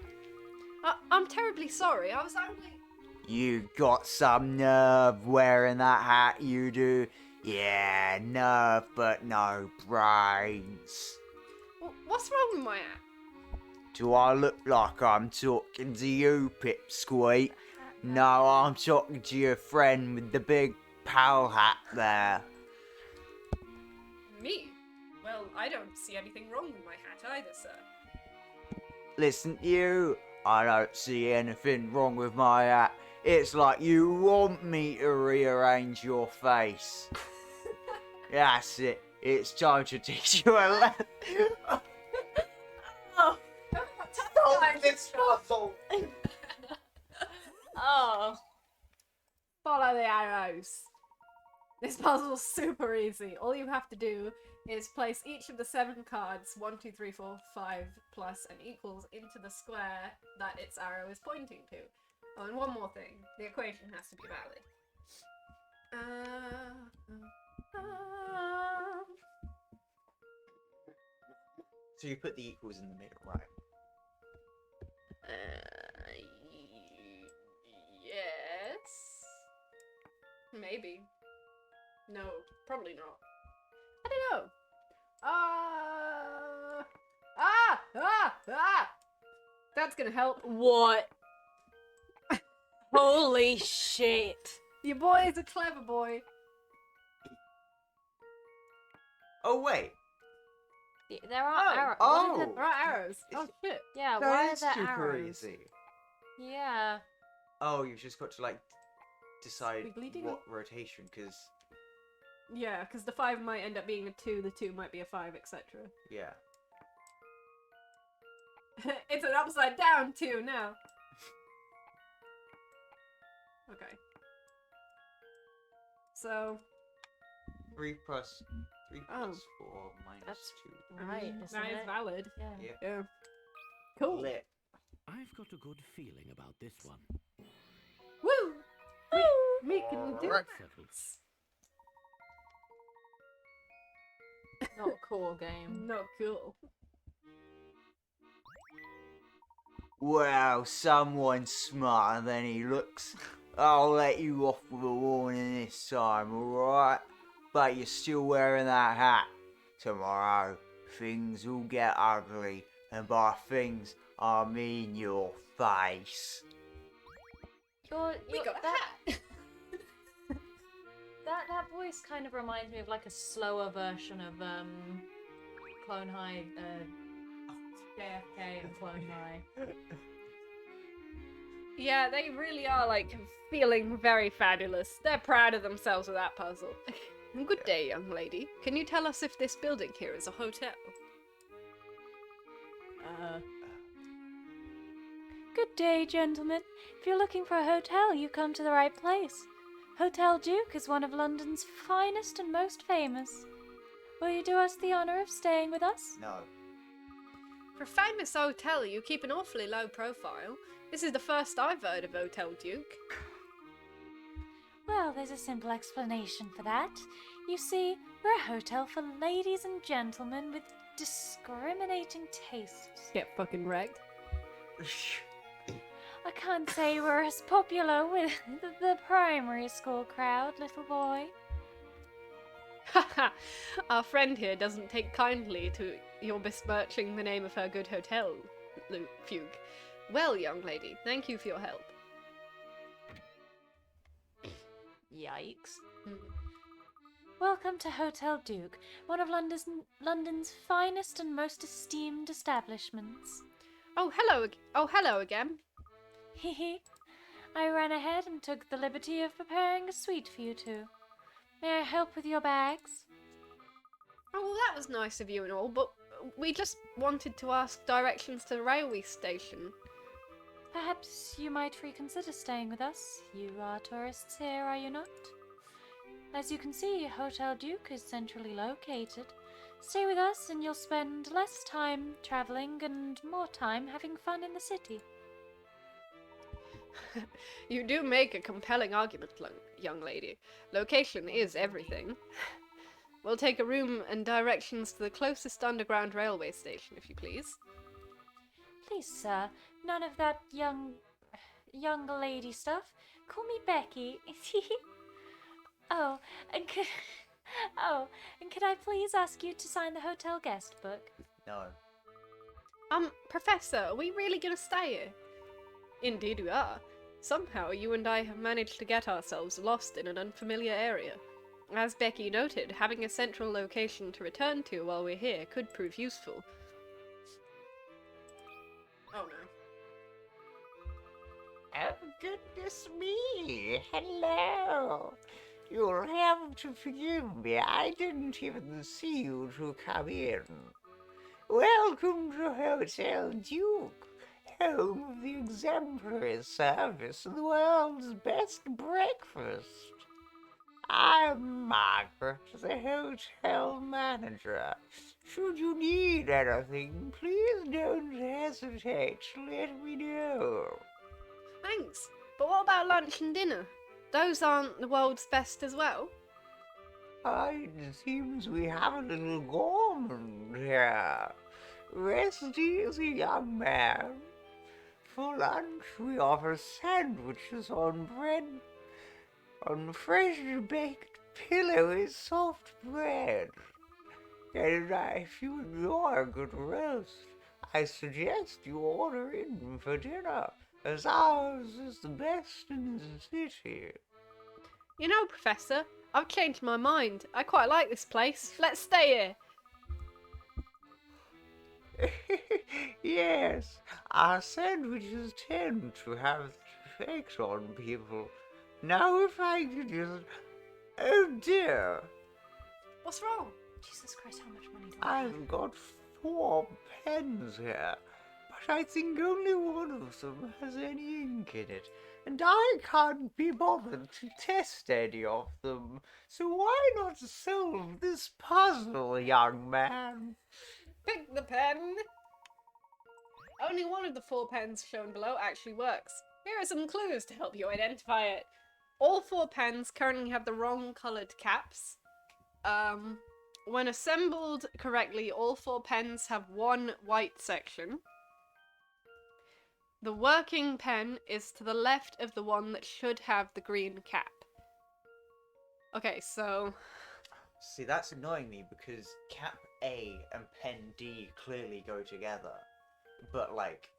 I'm terribly sorry. I was only... You got some nerve wearing that hat, you do. Yeah, nerve, but no brains. What's wrong with my hat? Do I look like I'm talking to you, Pipsqueak? No, I'm talking to your friend with the big pal hat there. Me? Well, I don't see anything wrong with my hat either, sir. Listen, you, I don't see anything wrong with my hat. It's like you want me to rearrange your face. That's it. It's time to teach you a lesson. Oh, Stop this puzzle. Oh. Follow the arrows. This puzzle's super easy. All you have to do is place each of the 7 cards, 1, 2, 3, 4, 5, plus, and equals, into the square that its arrow is pointing to. Oh, and one more thing. The equation has to be valid. So you put the equals in the middle, right? Yes. Maybe. No, probably not. I don't know. That's gonna help. What? Holy shit. Your boy is a clever boy. Oh, wait. There are arrows. Oh. There are arrows. Oh, shit. Yeah, That why are is there super arrows? easy. Yeah. Oh, you've just got to, like, decide Squiggly what rotation, because... Yeah, because the 5 might end up being a 2, the 2 might be a 5, etc. Yeah. It's an upside down 2 now. Okay. So... 3 plus 4 minus That's 2. right, that isn't is it? valid. Yeah. Yep. Yeah. Cool. Lit. I've got a good feeling about this one. Woo! We can do Alright. it. Not a cool game. Not cool. Well, someone's smarter than he looks. I'll let you off with a warning this time, alright? But you're still wearing that hat. Tomorrow, things will get ugly. And by things, I mean your face. We got a hat! That voice kind of reminds me of like a slower version of Clone High, JFK and Clone High. Yeah, they really are, like, feeling very fabulous. They're proud of themselves with that puzzle. Good day, young lady. Can you tell us if this building here is a hotel? Good day, gentlemen. If you're looking for a hotel, you come to the right place. Hotel Duke is one of London's finest and most famous. Will you do us the honour of staying with us? No. For a famous hotel, you keep an awfully low profile. This is the first I've heard of Hotel Duke. Well, there's a simple explanation for that. You see, we're a hotel for ladies and gentlemen with discriminating tastes. Get fucking wrecked. I can't say we're as popular with the primary school crowd, little boy. Haha, our friend here doesn't take kindly to your besmirching the name of her good hotel, Fugue. Well, young lady, thank you for your help. Yikes. Welcome to Hotel Duke, one of London's finest and most esteemed establishments. Oh, hello again. Hehe. I ran ahead and took the liberty of preparing a suite for you two. May I help with your bags? Oh, well, that was nice of you and all, but we just wanted to ask directions to the railway station. Perhaps you might reconsider staying with us. You are tourists here, are you not? As you can see, Hotel Duke is centrally located. Stay with us and you'll spend less time travelling and more time having fun in the city. You do make a compelling argument, young lady. Location is everything. We'll take a room and directions to the closest underground railway station, if you please. Please, sir, none of that young lady stuff. Call me Becky. and could I please ask you to sign the hotel guest book? No. Professor, are we really gonna stay here? Indeed we are. Somehow you and I have managed to get ourselves lost in an unfamiliar area. As Becky noted, having a central location to return to while we're here could prove useful. Oh no. Oh, goodness me! Hello! You'll have to forgive me. I didn't even see you to come in. Welcome to Hotel Duke, home of the exemplary service and the world's best breakfast. I'm Margaret, the hotel manager. Should you need anything, please don't hesitate to let me know. Thanks. But what about lunch and dinner? Those aren't the world's best as well? It seems we have a little gourmand here. Rest easy, young man. For lunch, we offer sandwiches on bread, on freshly baked, pillowy, soft bread. And if you enjoy a good roast, I suggest you order in for dinner, as ours is the best in the city. You know, Professor, I've changed my mind. I quite like this place. Let's stay here. Yes, our sandwiches tend to have the effect on people. Now if I could just... Oh dear! What's wrong? Jesus Christ, how much money do I have? I've got 4 pens here, but I think only one of them has any ink in it, and I can't be bothered to test any of them. So why not solve this puzzle, young man? Pick the pen! Only one of the 4 pens shown below actually works. Here are some clues to help you identify it. All 4 pens currently have the wrong coloured caps. When assembled correctly, all 4 pens have one white section. The working pen is to the left of the one that should have the green cap. Okay, so... See, that's annoying me because cap A and pen D clearly go together. But, like...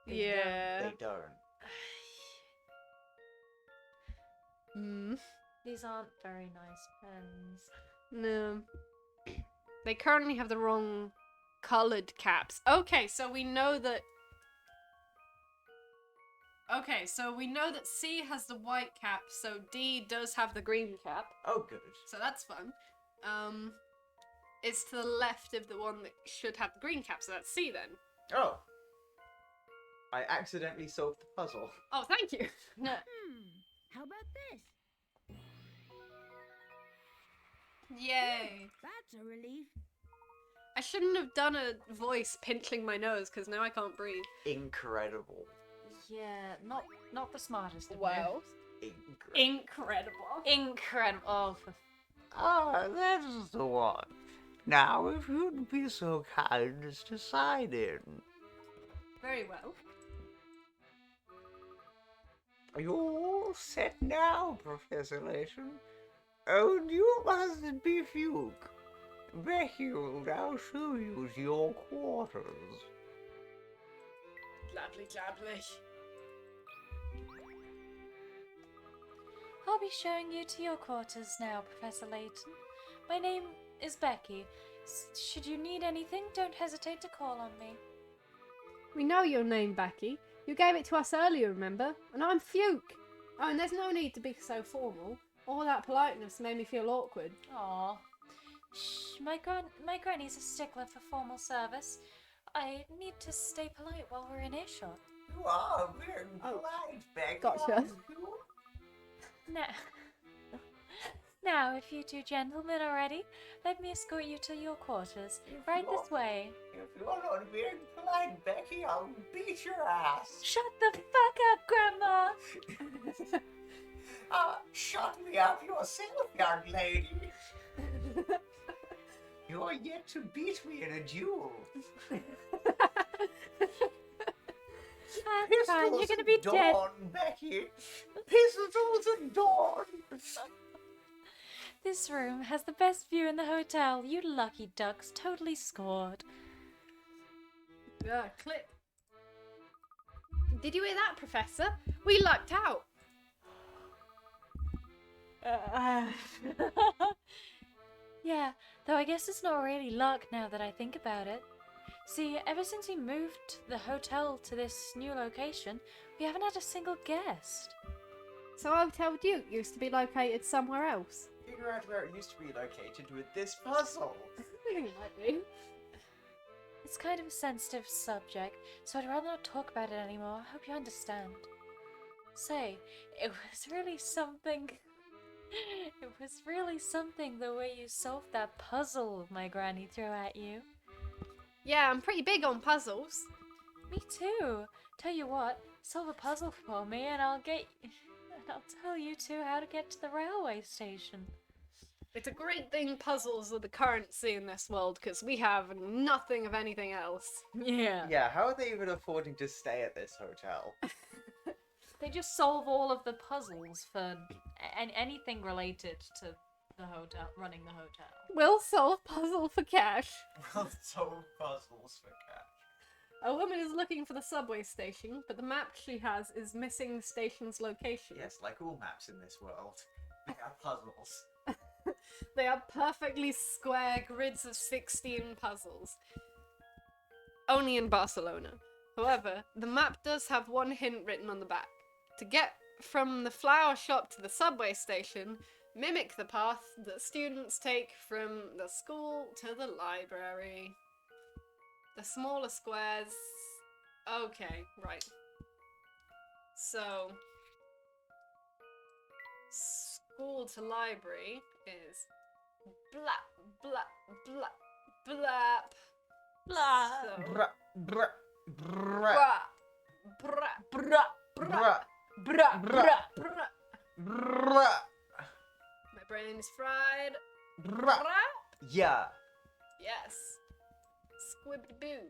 They don't. These aren't very nice pens. No. They currently have the wrong coloured caps. Okay, so we know that... Okay, so we know that C has the white cap, so D does have the green cap. Oh, good. So that's fun. It's to the left of the one that should have the green cap, so that's C then. Oh. I accidentally solved the puzzle. Oh, thank you. No. How about this? Yay. That's a relief. I shouldn't have done a voice pinching my nose because now I can't breathe. Incredible. Yeah, not the smartest of Wow. Incredible. Incredible. Oh, for Ah, that is the one. Now, if you'd be so kind as to sign in. Very well. Are you all set now, Professor Layton? Oh, and you mustn't be Fuke. Becky will now show you to your quarters. Lovely, lovely. I'll be showing you to your quarters now, Professor Layton. My name is Becky. Should you need anything, don't hesitate to call on me. We know your name, Becky. You gave it to us earlier, remember? And I'm Fuke. Oh, and there's no need to be so formal. All that politeness made me feel awkward. Aw. Shh, my granny's a stickler for formal service. I need to stay polite while we're in earshot. You are very polite, Becky. Gotcha. Now, if you two gentlemen are ready, let me escort you to your quarters. Right this way. If you're not very polite, Becky, I'll beat your ass. Shut the fuck up, Grandma! Shut me up yourself, young lady. You're yet to beat me in a duel. That's fine, you're gonna be dead. Becky. Pistols at dawn. This room has the best view in the hotel. You lucky ducks, totally scored. Yeah, click. Did you hear that, Professor? We lucked out. Yeah, though I guess it's not really luck now that I think about it. See, ever since we moved the hotel to this new location, we haven't had a single guest. So Hotel Duke used to be located somewhere else? Figure out where it used to be located with this puzzle. I think it might be. It's kind of a sensitive subject, so I'd rather not talk about it anymore. I hope you understand. Say, it was really something... It was really something the way you solved that puzzle my granny threw at you. Yeah, I'm pretty big on puzzles. Me too. Tell you what, solve a puzzle for me and I'll tell you two how to get to the railway station. It's a great thing puzzles are the currency in this world, because we have nothing of anything else. Yeah. Yeah, how are they even affording to stay at this hotel? They just solve all of the puzzles for anything related to the hotel, running the hotel. We'll solve puzzle for cash. We'll solve puzzles for cash. A woman is looking for the subway station, but the map she has is missing the station's location. Yes, like all maps in this world. They are puzzles. They are perfectly square grids of 16 puzzles. Only in Barcelona. However, the map does have one hint written on the back. To get from the flower shop to the subway station, mimic the path that students take from the school to the library. The smaller squares... Okay, right. So... School to library is... Blap, blap, blap, blap. Blah. So... Bruh, bruh, bruh, Brah, brah, bruh, Bruh, bruh. brah. bruh, My brain is fried. bruh. Brah. Yeah. Yes. Squibby-boo.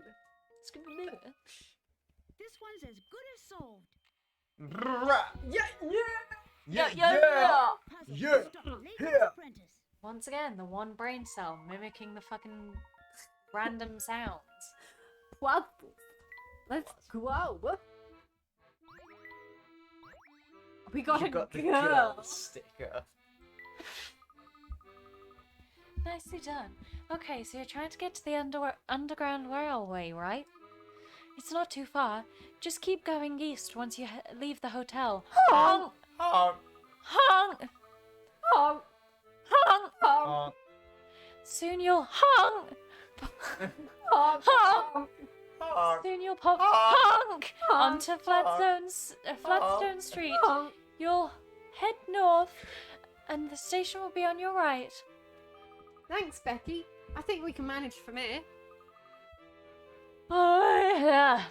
Scooby-Doo. This one's as good as solved. Bruh. Yeah, yeah! Yeah, yeah. Puzzle Yeah. to stop Layton's Yeah. apprentice. Once again, the one brain cell mimicking the fucking random sounds. What? Let's go. We got You a got the girl. girl sticker. Nicely done. Okay, so you're trying to get to the underground railway, right? It's not too far. Just keep going east once you leave the hotel. Honk! Honk, Honk! Honk, Honk! honk. Soon you'll honk! honk, Honk! Honk. Soon you'll pop Honk. onto Honk. Flatstone Street. You'll head north, and the station will be on your right. Thanks, Becky. I think we can manage from here. Oh, yeah.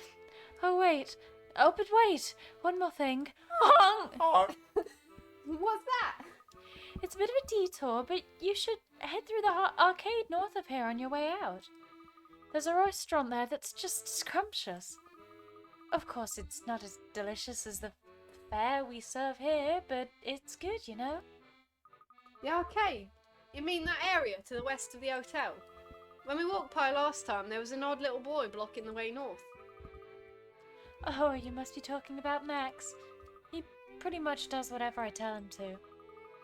Oh, wait. Oh, but wait. One more thing. Honk! Honk. What's that? It's a bit of a detour, but you should head through the arcade north of here on your way out. There's a restaurant there that's just scrumptious. Of course, it's not as delicious as the fare we serve here, but it's good, you know? The arcade? You mean that area to the west of the hotel? When we walked by last time, there was an odd little boy blocking the way north. Oh, you must be talking about Max. He pretty much does whatever I tell him to.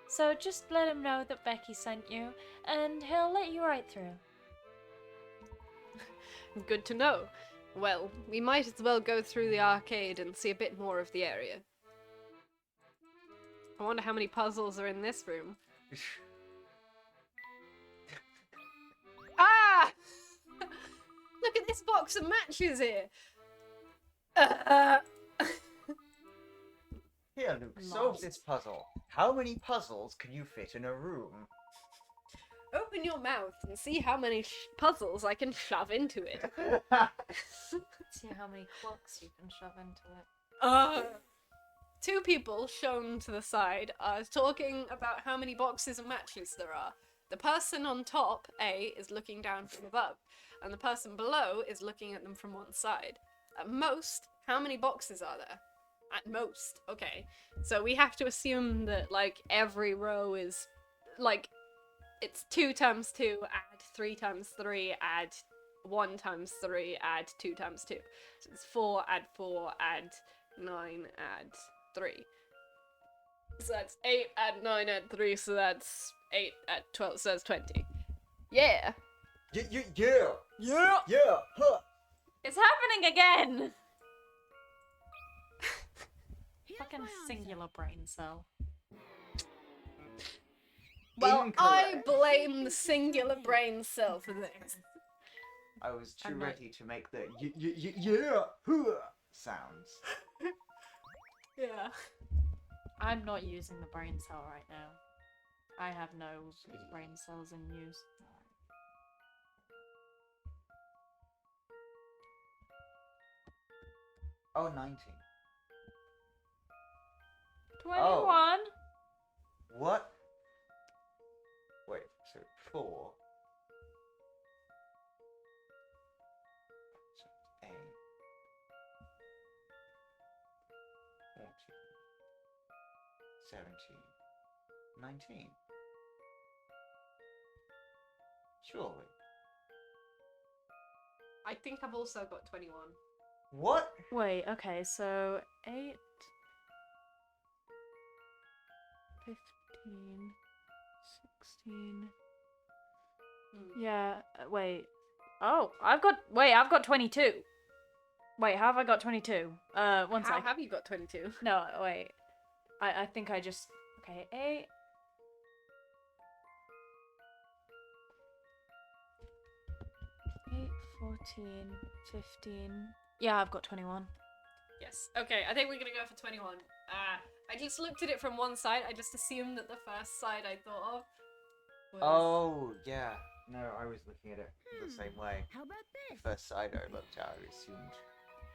So just let him know that Becky sent you, and he'll let you right through. Good to know. Well, we might as well go through the arcade and see a bit more of the area. I wonder how many puzzles are in this room. Ah! Look at this box of matches here. Here, Luke, solve this puzzle. How many puzzles can you fit in a room? Open your mouth and see how many puzzles I can shove into it. See how many clocks you can shove into it. Two people shown to the side are talking about how many boxes of matches there are. The person on top, A, is looking down from above, and the person below is looking at them from one side. At most, how many boxes are there? At most, okay. So we have to assume that, like, every row is, like, it's 2 times 2, add 3 times 3, add 1 times 3, add 2 times 2. So it's 4, add 9, add 3. So that's 8, add 9, add 3, so that's 8, add 12, so that's 20. Yeah! Yeah! Yeah! Yeah! Huh! It's happening again! Fucking singular brain cell. Well, I Incorrect. blame the singular brain cell for this. I was too I'm not- ready to make the yeah huh sounds. Yeah. I'm not using the brain cell right now. I have no brain cells in use. Oh, 19. 21? What? Wait, so 4. So 8. 14. 17. 19. Surely. I think I've also got 21. What? Wait, okay, so 8, 15, 16. Yeah, wait. Oh, I've got 22. Wait, how have I got 22? One How sec. have you got 22? No, wait. I think I just... Okay, 8. 8, 14, 15. Yeah, I've got 21. Yes. Okay, I think we're gonna go for 21. I just looked at it from one side. I just assumed that the first side I thought of was... Oh, yeah. No, I was looking at it the same way. How about The this? first side I looked at, I assumed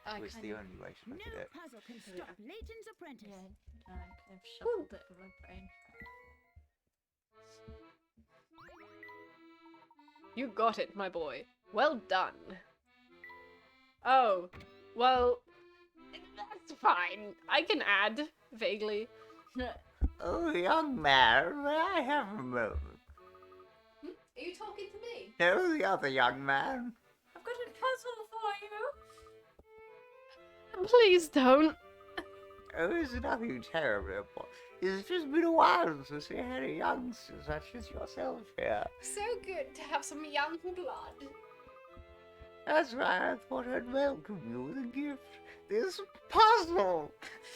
I was the only way to No look at it. puzzle can stop Leighton's apprentice. Yeah, I kind of shuffled it with my brain. You got it, my boy. Well done. Oh, well, that's fine. I can add, vaguely. Oh, young man, may I have a moment? Are you talking to me? No, the other young man. I've got a puzzle for you. Please don't. Oh, it's nothing terrible, but it's just been a while since we had a youngster such as yourself here. So good to have some young blood. That's why I thought I'd welcome you with a gift. This puzzle!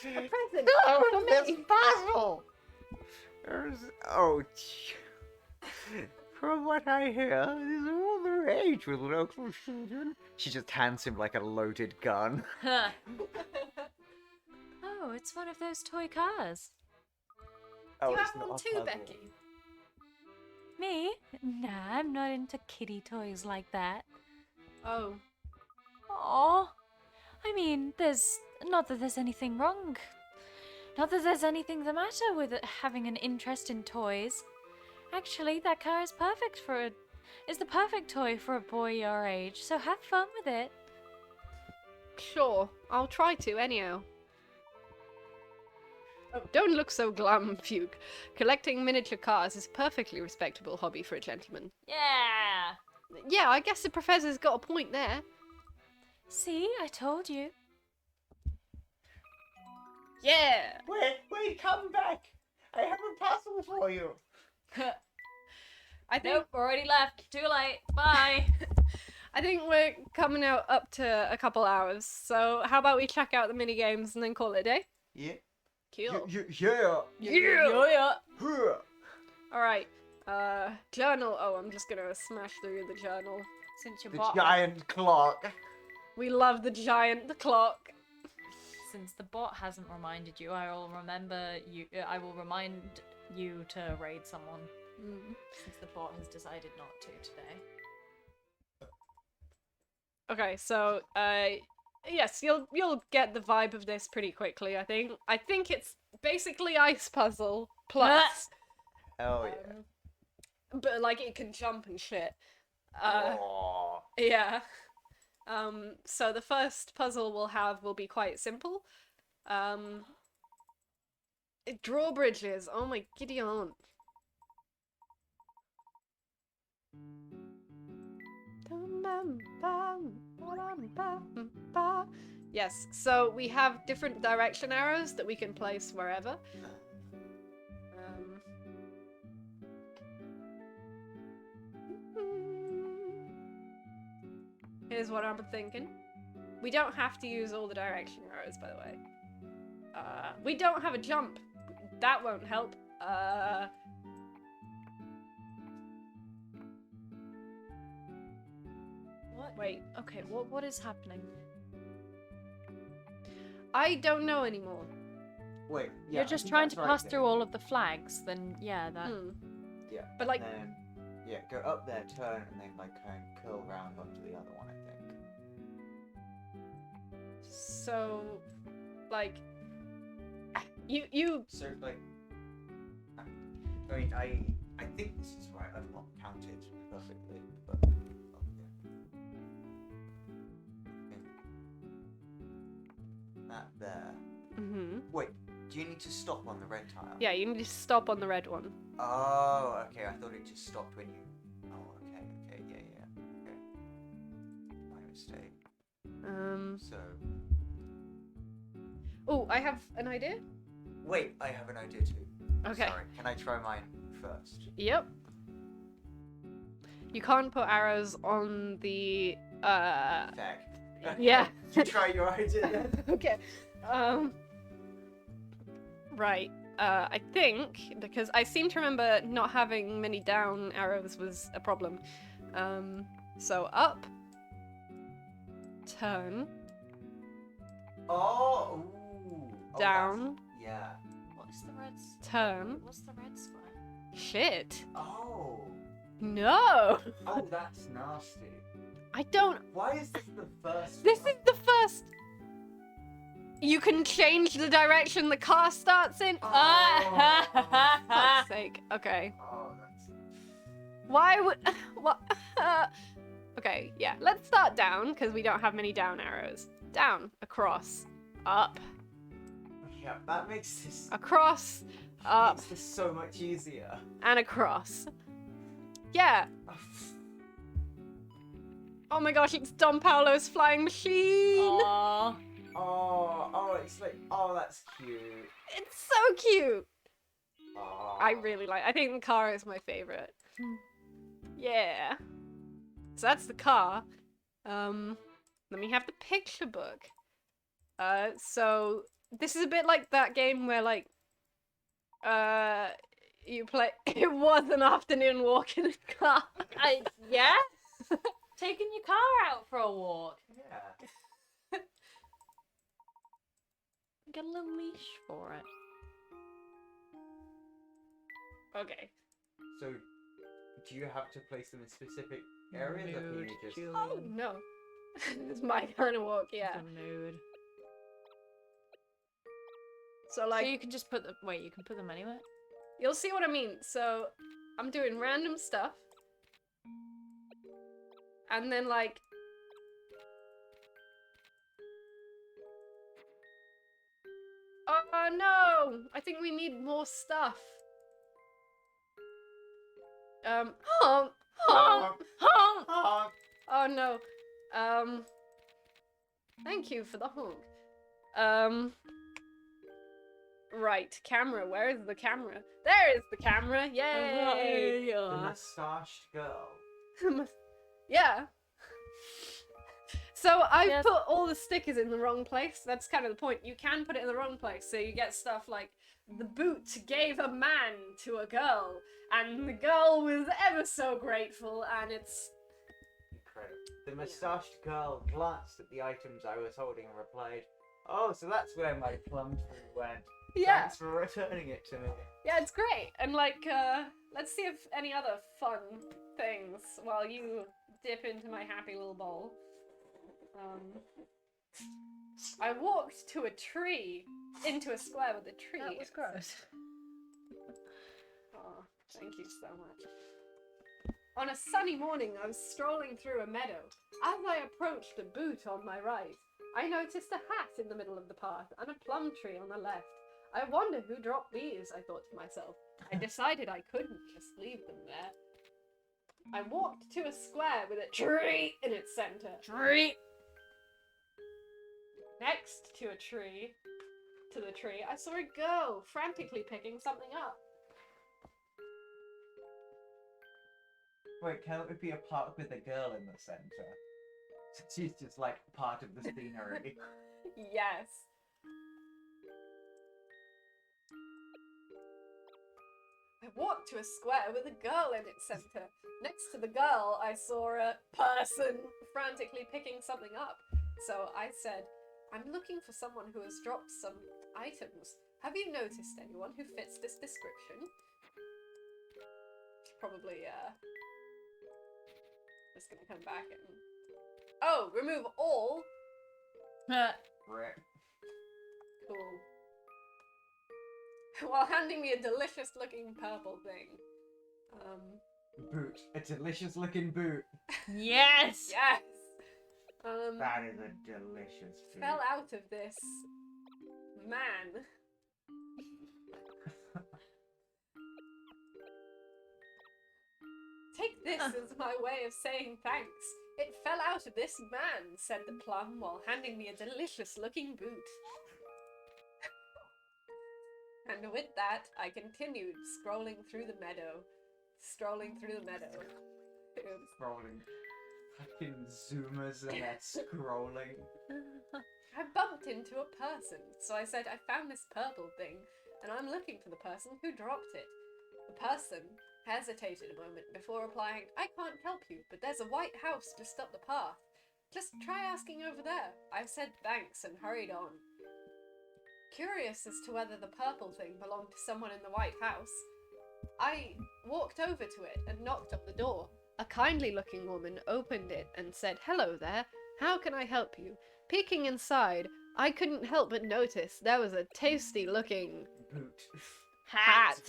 A present No, for this me. puzzle! Oh, From what I hear, this is all the rage with local children. She just hands him like a loaded gun. Huh. Oh, it's one of those toy cars. Oh, you it's have not one a too, puzzle. Becky? Me? Nah, I'm not into kiddie toys like that. Oh. Aw. I mean, there's not that there's anything wrong. Not that there's anything the matter with having an interest in toys. Actually, that car is perfect for a... is the perfect toy for a boy your age, so have fun with it. Sure, I'll try to anyhow. Oh, don't look so glum, Fugue. Collecting miniature cars is a perfectly respectable hobby for a gentleman. Yeah! Yeah, I guess the professor's got a point there. See, I told you. Yeah! Wait, come back! I have a puzzle for you. I think Nope, already left. Too late. Bye. I think we're coming out up to a couple hours, so how about we check out the mini games and then call it a day? Yeah. Cool. Yeah. Yeah. Alright. Journal. Oh, I'm just gonna smash through the journal. Since your The bot giant clock. We love the clock. Since the bot hasn't reminded you, I will remember you. I will remind you to raid someone. Since the bot has decided not to today. Okay, so yes, you'll get the vibe of this pretty quickly, I think. I think it's basically ice puzzle plus Oh yeah. but like it can jump and shit. Aw. Yeah. So the first puzzle we'll have will be quite simple. Drawbridges. Oh my giddy aunt. Yes, so we have different direction arrows that we can place wherever. Here's what I'm thinking. We don't have to use all the direction arrows, by the way. We don't have a jump. That won't help. What? Wait. Okay, what is happening? I don't know anymore. Wait. Yeah, You're I just think trying that's to right pass there. through all of the flags, then yeah, that... Yeah. But, like- And then, yeah, go up there, turn, and then like kind of curl round onto the other one. I think. So, like, you. So like. I mean, I think this is right. I've not counted perfectly, but. Oh, yeah. That there. Wait, do you need to stop on the red tile? Yeah, you need to stop on the red one. Oh, okay. I thought it just stopped when you. Oh, okay. Yeah. Okay. My mistake. So. Oh, I have an idea. Wait, I have an idea too. Okay. Sorry, can I try mine first? Yep. You can't put arrows on the Fag. Yeah. You try your idea then. Okay. Right. I think because I seem to remember not having many down arrows was a problem. So up, turn, Oh. Ooh. Oh, down, yeah. What's the red... turn. What's the red square? Shit. Oh. No. Oh, that's nasty. I don't. Why is this the first? This one? is the first. You can change the direction the car starts in. Oh. Fuck's sake. Okay. Oh, that's. Why would? What? Okay. Yeah. Let's start down because we don't have many down arrows. Down, across, up, Yeah, that makes this. across, up, Makes this so much easier. and across. Yeah. Oh my gosh, it's Don Paolo's flying machine. Aww. Oh, it's like, oh, that's cute. It's so cute. Oh. I really like. I think the car is my favorite. Yeah. So that's the car. Then we have the picture book. So this is a bit like that game where like you play. It was an afternoon walk in a car. Yeah? Taking your car out for a walk. Yeah. Get a little leash for it. Okay. So, do you have to place them in specific areas, or can you just... Oh no. It's my kind of walk, yeah. Mood. So like, So you can just put them. Wait, you can put them anywhere? you'll see what I mean. So I'm doing random stuff. And then like, oh no! I think we need more stuff. Honk, honk, honk. Honk. Oh no. Thank you for the honk. Right, camera. Where is the camera? There is the camera. Yay! The moustached girl. Yeah. So I Yes. put all the stickers in the wrong place. That's kind of the point. You can put it in the wrong place, so you get stuff like the boot gave a man to a girl, and the girl was ever so grateful, and it's Incredible. The moustached girl glanced at the items I was holding and replied, "Oh, so that's where my plum tree went. yeah, Thanks for returning it to me." yeah, it's great. And like, let's see if any other fun things while you dip into my happy little bowl. I walked to a tree, into a square with a tree. That was gross. Oh, thank you so much. On a sunny morning, I was strolling through a meadow. As I approached a boot on my right, I noticed a hat in the middle of the path and a plum tree on the left. I wonder who dropped these, I thought to myself. I decided I couldn't just leave them there. I walked to a square with a tree in its center. Tree. Next to the tree, I saw a girl frantically picking something up. Wait, can't it be a park with a girl in the center? She's just like part of the scenery. Yes. I walked to a square with a girl in its center. Next to the girl, I saw a person frantically picking something up. So I said, I'm looking for someone who has dropped some items. Have you noticed anyone who fits this description? Probably, just gonna come back and... Oh, remove all? Rip. Cool. While handing me a delicious looking purple thing. Boot. A delicious looking boot. Yes. Yes! That is a delicious boot. Fell out of this man. Take this as my way of saying thanks. It fell out of this man, said the plum while handing me a delicious looking boot. And with that, I continued strolling through the meadow. Oops. Scrolling. Fucking zoomers and they're scrolling. I bumped into a person, so I said I found this purple thing, and I'm looking for the person who dropped it. The person hesitated a moment before replying, I can't help you, but there's a white house just up the path. Just try asking over there. I said thanks and hurried on. Curious as to whether the purple thing belonged to someone in the white house, I walked over to it and knocked on the door. A kindly looking woman opened it and said, Hello there, how can I help you? Peeking inside, I couldn't help but notice there was a tasty looking Boot. hat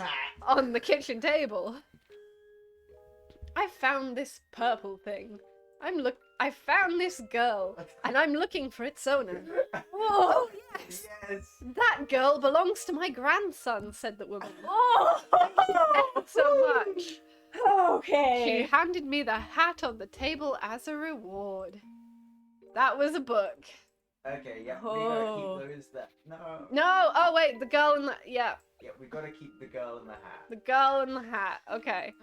on the kitchen table. I found this purple thing. I found this girl, and I'm looking for its owner. Oh, yes! Yes! That girl belongs to my grandson, said the woman. Oh, thank you so much. Okay. She handed me the hat on the table as a reward. That was a book. Okay, yeah, we gotta keep those there. No. No, oh wait, the girl in the, yeah. Yeah, we gotta keep the girl in the hat. The girl in the hat, okay.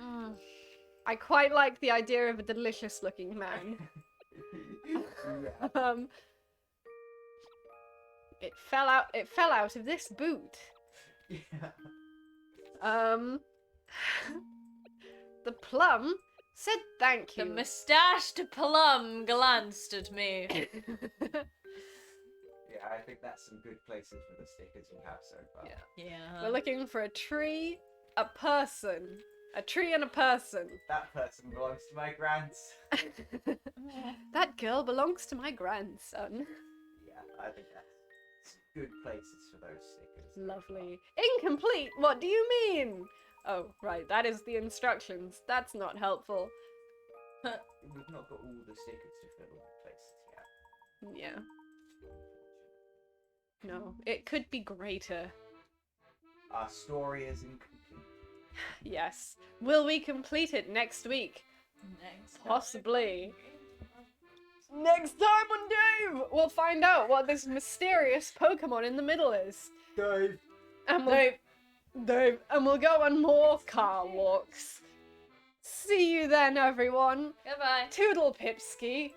I quite like the idea of a delicious looking man. Yeah. It fell out of this boot. Yeah. The plum said thank The you. mustached plum glanced at me. Yeah, I think that's some good places for the stickers you have so far. Yeah. We're looking for a tree, a person. A tree and a person. That person belongs to my grandson. That girl belongs to my grandson. Yeah, I think that's some good places for those stickers. Lovely. Incomplete? What do you mean? Oh, right, that is the instructions. That's not helpful. We've not got all the stickers to fill all the places yet. Yeah. No, it could be greater. Our story is incomplete. Yes. Will we complete it next week? Possibly. Next time on Dave, we'll find out what this mysterious Pokemon in the middle is. Dave. And Dave. And we'll go on more car walks. See you then, everyone. Goodbye. Toodle Pipski.